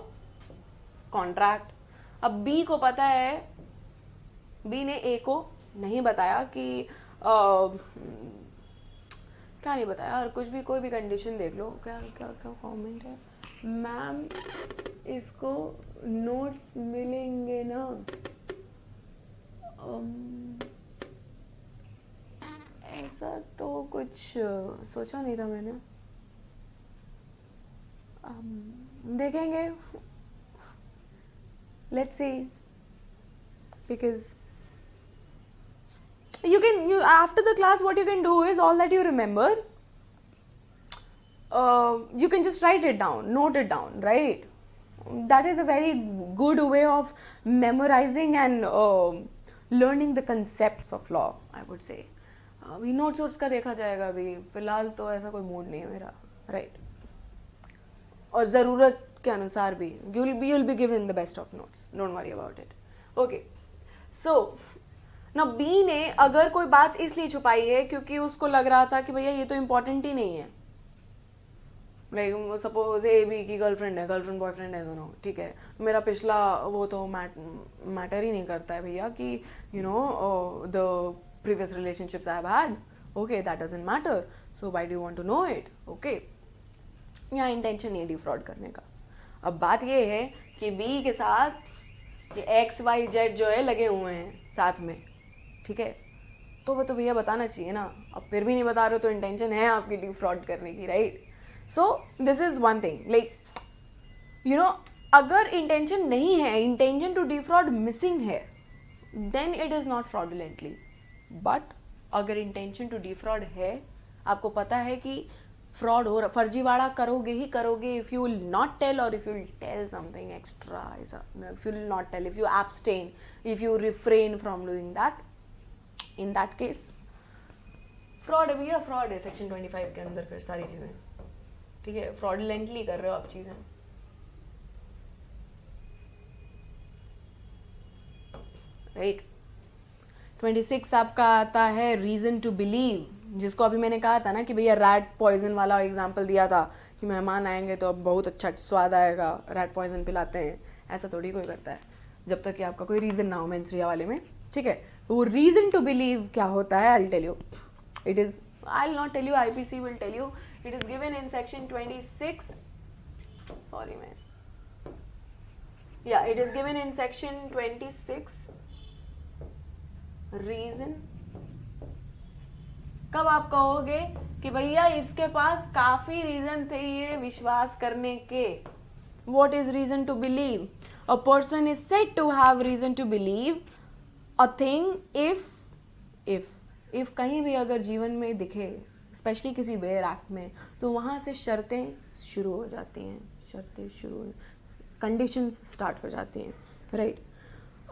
contract. अब बी को पता है, बी ने ए को नहीं बताया कि क्या नहीं बताया, और कुछ भी, कोई भी कंडीशन देख लो, क्या क्या क्या कमेंट है, मैम इसको नोट्स मिलेंगे ना, ऐसा तो कुछ सोचा नहीं था मैंने, देखेंगे, let's see. because you after the class what you can do is all that you remember, you can just write it down, note it down, right? That is a very good way of memorizing and learning the concepts of law, I would say. अभी notes votes का देखा जाएगा, अभी फिलहाल तो ऐसा कोई mood नहीं है मेरा, राइट? और ज़रूरत के अनुसार भी you'll be given the best of notes, don't worry about it. Okay, so now B ने अगर कोई बात इसलिए छुपाई है क्योंकि उसको लग रहा था कि भैया ये तो इम्पोर्टेंट ही नहीं है, लाइक सपोज ए बी की गर्लफ्रेंड है, गर्लफ्रेंड बॉयफ्रेंड है दोनों, ठीक है, मेरा पिछला वो तो मैटर ही नहीं करता है भैया कि you know the previous relationships I have had, okay that doesn't matter, so why do you want to know it, okay. यहाँ इंटेंशन नहीं है डिफ्रॉड करने का. अब बात ये है कि बी के साथ ये एक्स वाई जेड जो है लगे हुए हैं साथ में, ठीक है, तो वो तो भैया बताना चाहिए ना. अब फिर भी नहीं बता रहे हो तो इंटेंशन है आपकी डिफ्रॉड करने की, right? So this is one thing, like you know अगर इंटेंशन नहीं है, इंटेंशन टू डिफ्रॉड मिसिंग है, then it is not fraudulently. But अगर इंटेंशन टू डिफ्रॉड है, आपको पता है कि फ्रॉड हो, फर्जीवाड़ा करोगे ही करोगे if you will not tell, और if you will tell something extra, if you will not tell, if you abstain, if you refrain from doing that, in that case fraud है भैया, फ्रॉड है section 25 के अंदर. फिर सारी चीजें, ठीक है, फ्रॉडुलेंटली कर रहे हो आप चीजें, राइट? 26 आपका आता है रीजन टू बिलीव, जिसको अभी मैंने कहा था ना कि भैया रैट पॉइजन वाला एग्जांपल दिया था कि मेहमान आएंगे तो अब बहुत अच्छा स्वाद आएगा, रैट पॉइजन पिलाते हैं. ऐसा थोड़ी कोई करता है जब तक कि आपका कोई रीजन ना हो मेंस्ट्रिया वाले में, ठीक है. वो रीजन टू बिलीव क्या होता है, I will tell you. It is, I will not tell you, IPC will tell you. It is given in section 26, sorry man, या it is given in section 26 reason. कब आप कहोगे कि भैया इसके पास काफी रीजन थे ये विश्वास करने के. What is reason to believe? A person is said to have reason to believe a thing if कहीं भी अगर जीवन में दिखे, स्पेशली किसी बेयर एक्ट में, तो वहां से शर्तें शुरू हो जाती हैं, शर्तें शुरू, कंडीशंस स्टार्ट हो जाती हैं, राइट?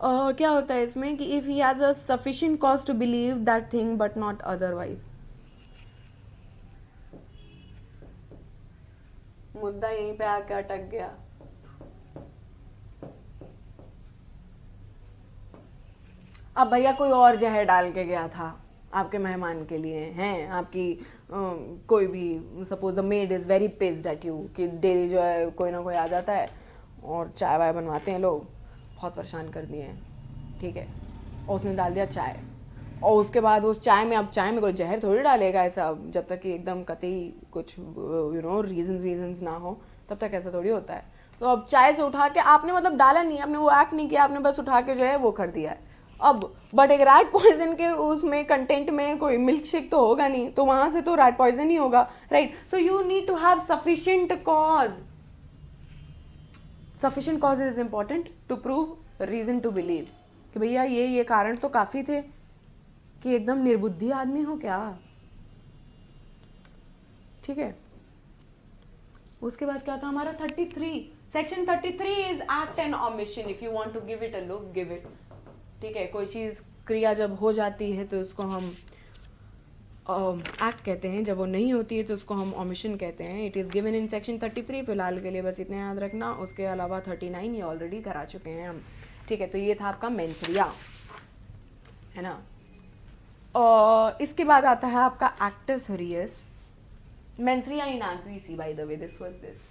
क्या होता है इसमें कि if he has a sufficient cause to believe that thing but not otherwise. मुद्दा यहीं पे आके अटक गया. अब भैया कोई और जहर डाल के गया था आपके मेहमान के लिए, हैं आपकी कोई भी, suppose the maid is very pissed at you कि डेली जो है कोई ना कोई आ जाता है और चाय वाय बनवाते हैं लोग, बहुत परेशान कर दिए हैं, ठीक है, और उसने डाल दिया चाय, और उसके बाद उस चाय में, अब चाय में कोई जहर थोड़ी डालेगा ऐसा, जब तक कि एकदम कतई कुछ यू नो रीजंस ना हो तब तक ऐसा थोड़ी होता है. तो अब चाय से उठा के आपने मतलब डाला नहीं, आपने वो एक्ट नहीं किया, आपने बस उठा के जो है वो कर दिया है. अब बट एक रैट पॉइजन के उसमें कंटेंट में कोई मिल्क शेक तो होगा नहीं, तो वहां से तो रैट पॉइजन ही होगा, right? So you need to have sufficient cause. Sufficient cause is important to prove reason to believe कि भैया ये कारण तो काफी थे कि एकदम निर्बुद्धि आदमी हो क्या, ठीक है. उसके बाद क्या था हमारा 33, section 33 is act and omission. If you want to give it a look, give it, ठीक है. कोई चीज क्रिया जब हो जाती है तो उसको हम एक्ट कहते हैं, जब वो नहीं होती है तो उसको हम ओमिशन कहते हैं. It is given in section 33. फिलहाल के लिए बस इतना याद रखना. उसके अलावा 39 ये ऑलरेडी करा चुके हैं हम, ठीक है. तो ये था आपका मेंसरिया, है ना. इसके बाद आता है आपका actus reus. Mens rea in IPC, by the way, this was this.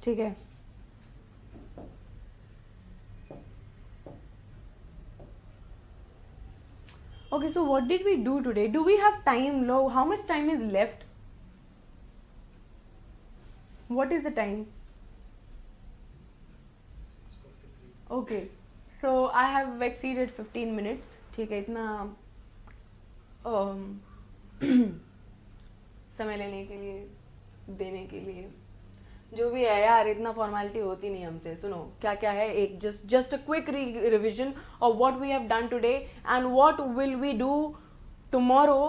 ठीक है. Okay, so what did we do today? Do we have time? Low? How much time is left? What is the time? Okay, so I have exceeded 15 minutes. ठीक है, इतना समय लेने के लिए, देने के लिए जो भी है यार, इतना फॉर्मेलिटी होती नहीं हमसे. सुनो क्या क्या है, एक just a quick revision of what we have done today and what will we do tomorrow.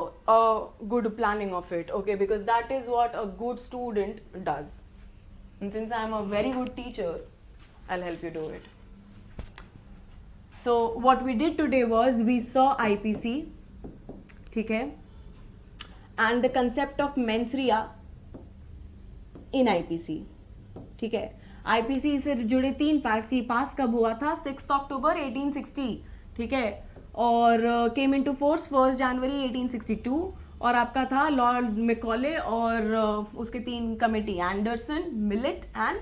Good planning of it, okay, because that is what a good student does, and since I am a very good teacher, I'll help you do it. So what we did today was we saw IPC, ठीक है, and the concept of mens rea in IPC, ठीक है. IPC से जुड़े 3 facts. ये पास कब हुआ था? 6 अक्टूबर 1860, ठीक है, और केम इनटू फोर्स 1 जनवरी 1862. और आपका था लॉर्ड मैकॉले और उसके 3 committee, Anderson, Millett and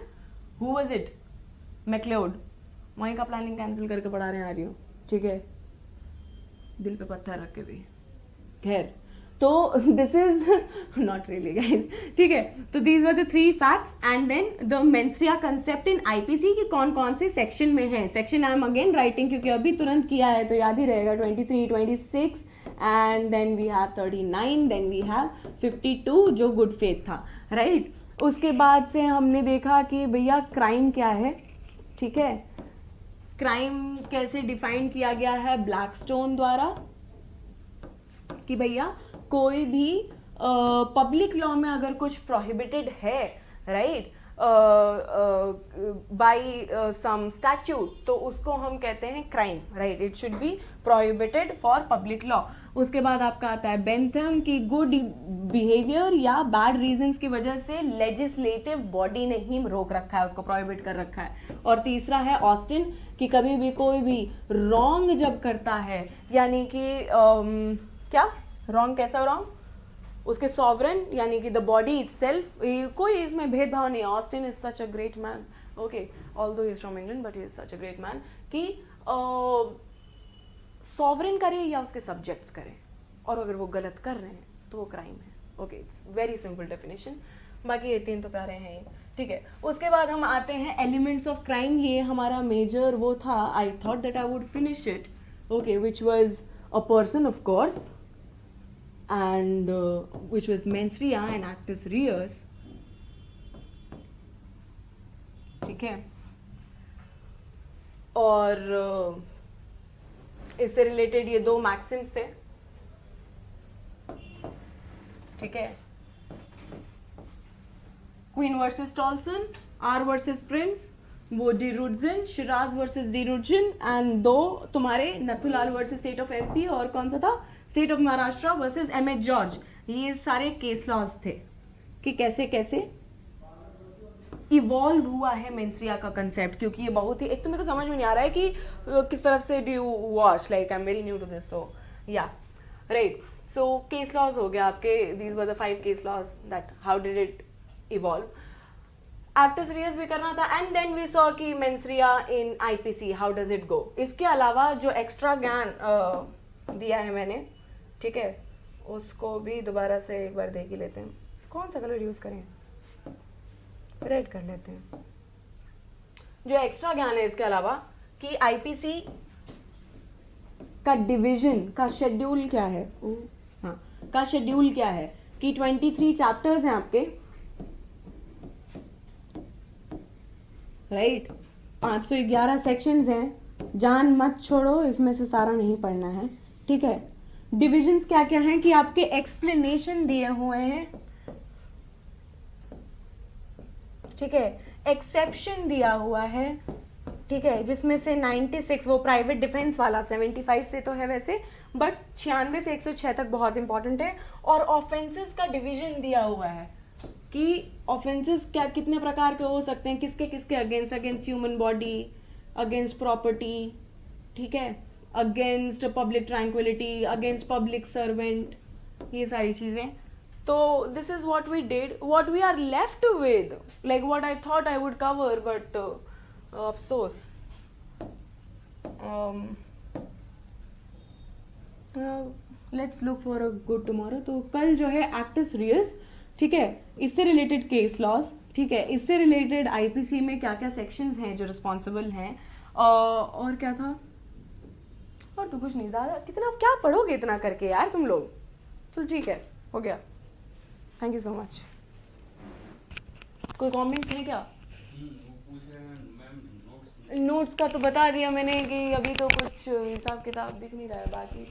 who was it, Macleod. वहीं का प्लानिंग कैंसिल करके पढ़ा रहे हैं आ रही हूँ, ठीक है, दिल पे पत्थर रख के भी. खैर, तो this is not really guys, ठीक है. तो these were the 3 facts and then the mens rea concept in IPC की कौन कौन से सेक्शन में है. Section I am again writing क्योंकि अभी तुरंत किया है तो याद ही रहेगा. 23, 26 and then we have 39, then we have 52 जो गुड फेथ था, राइट. उसके बाद से हमने देखा कि भैया क्राइम क्या है, ठीक है. क्राइम कैसे डिफाइन किया गया है ब्लैकस्टोन द्वारा, कि भैया कोई भी पब्लिक लॉ में अगर कुछ प्रोहिबिटेड है, राइट, बाय सम स्टैट्यूट, तो उसको हम कहते हैं crime, right. It should be prohibited for public law. उसके बाद आपका आता है बेंथम की गुड बिहेवियर या बैड रीजंस की वजह से लेजिस्लेटिव बॉडी ने ही रोक रखा है, उसको प्रोहिबिट कर रखा है. और तीसरा है ऑस्टिन कि कभी भी कोई भी रॉन्ग जब करता है, यानी कि क्या रॉन्ग, कैसा रॉन्ग, उसके सॉवरन यानी कि द बॉडी इटसेल्फ, कोई इसमें भेदभाव नहीं है. Austin is such a great man, okay, although he is from England but he is such a great man, कि सॉवरन करे या उसके सब्जेक्ट्स करें, और अगर वो गलत कर रहे हैं तो वो क्राइम है. Okay, it's very simple definition. बाकी ये 3 तो प्यारे हैं, ठीक है. उसके बाद हम आते हैं एलिमेंट्स ऑफ क्राइम. ये हमारा मेजर वो था, I thought that I would finish it, okay, which was a person of course, and which was mens rea and actus reus, ठीक है. और इससे रिलेटेड ये 2 मैक्सिम्स थे, ठीक है. Queen versus Tolson, R versus Prince, वो De Rutzen, Sherras versus De Rutzen, and 2 तुम्हारे Nathulal versus state of MP, और कौन सा था, state of Maharashtra versus MH George. ये सारे केस लॉज थे कि कैसे कैसे इवॉल्व हुआ है मेंस रिया का कंसेप्ट. क्योंकि ये बहुत ही, एक तो मेरे को समझ में नहीं आ रहा है कि किस तरफ से do you watch, like I am very new to this, so ya, right. So case laws हो गया आपके, these were the 5 case laws that how did it evolve. Actus reus भी करना था, एंड देन वी सॉ कि mens rea in IPC how does it go. इसके अलावा जो एक्स्ट्रा ज्ञान दिया है मैंने, ठीक है, उसको भी दोबारा से एक बार देख ही लेते हैं. कौन सा कलर यूज करें, रेड कर लेते हैं. जो एक्स्ट्रा ज्ञान है इसके अलावा कि आईपीसी का डिवीजन का शेड्यूल क्या है, हाँ, का शेड्यूल क्या है, कि 23 चैप्टर्स हैं आपके, राइट. 511 सेक्शंस हैं. जान मत छोड़ो, इसमें से सारा नहीं पढ़ना है, ठीक है. डिविजन्स क्या क्या हैं कि आपके एक्सप्लेनेशन दिए हुए हैं, ठीक है, एक्सेप्शन दिया हुआ है, ठीक है, जिसमें से 96 वो प्राइवेट डिफेंस वाला, 75 से तो है वैसे, बट 96 से 106 तक बहुत इंपॉर्टेंट है. और ऑफेंसेस का डिवीजन दिया हुआ है कि ऑफेंसेस क्या कितने प्रकार के हो सकते हैं, किसके किसके against, against human body, against property, ठीक है, against public tranquillity, against public servant, ये सारी चीजें. तो this is what we did, what we are left with, like what I thought I would cover, but अफसोस let's look for a good tomorrow. तो कल जो है एक्टस रियस, ठीक है, इससे रिलेटेड केस लॉज, ठीक है, इससे रिलेटेड आईपीसी में क्या क्या सेक्शंस हैं जो रिस्पॉन्सिबल हैं, और क्या था, और तो कुछ नहीं. ज़्यादा कितना क्या पढ़ोगे इतना करके यार तुम लोग. चलो ठीक है, हो गया. Thank you so much. कोई कमेंट्स है क्या? वो पूछ रहे हैं मैम नोट्स। नोट्स का तो बता दिया मैंने कि अभी तो कुछ हिसाब किताब दिख नहीं रहा है, बाकी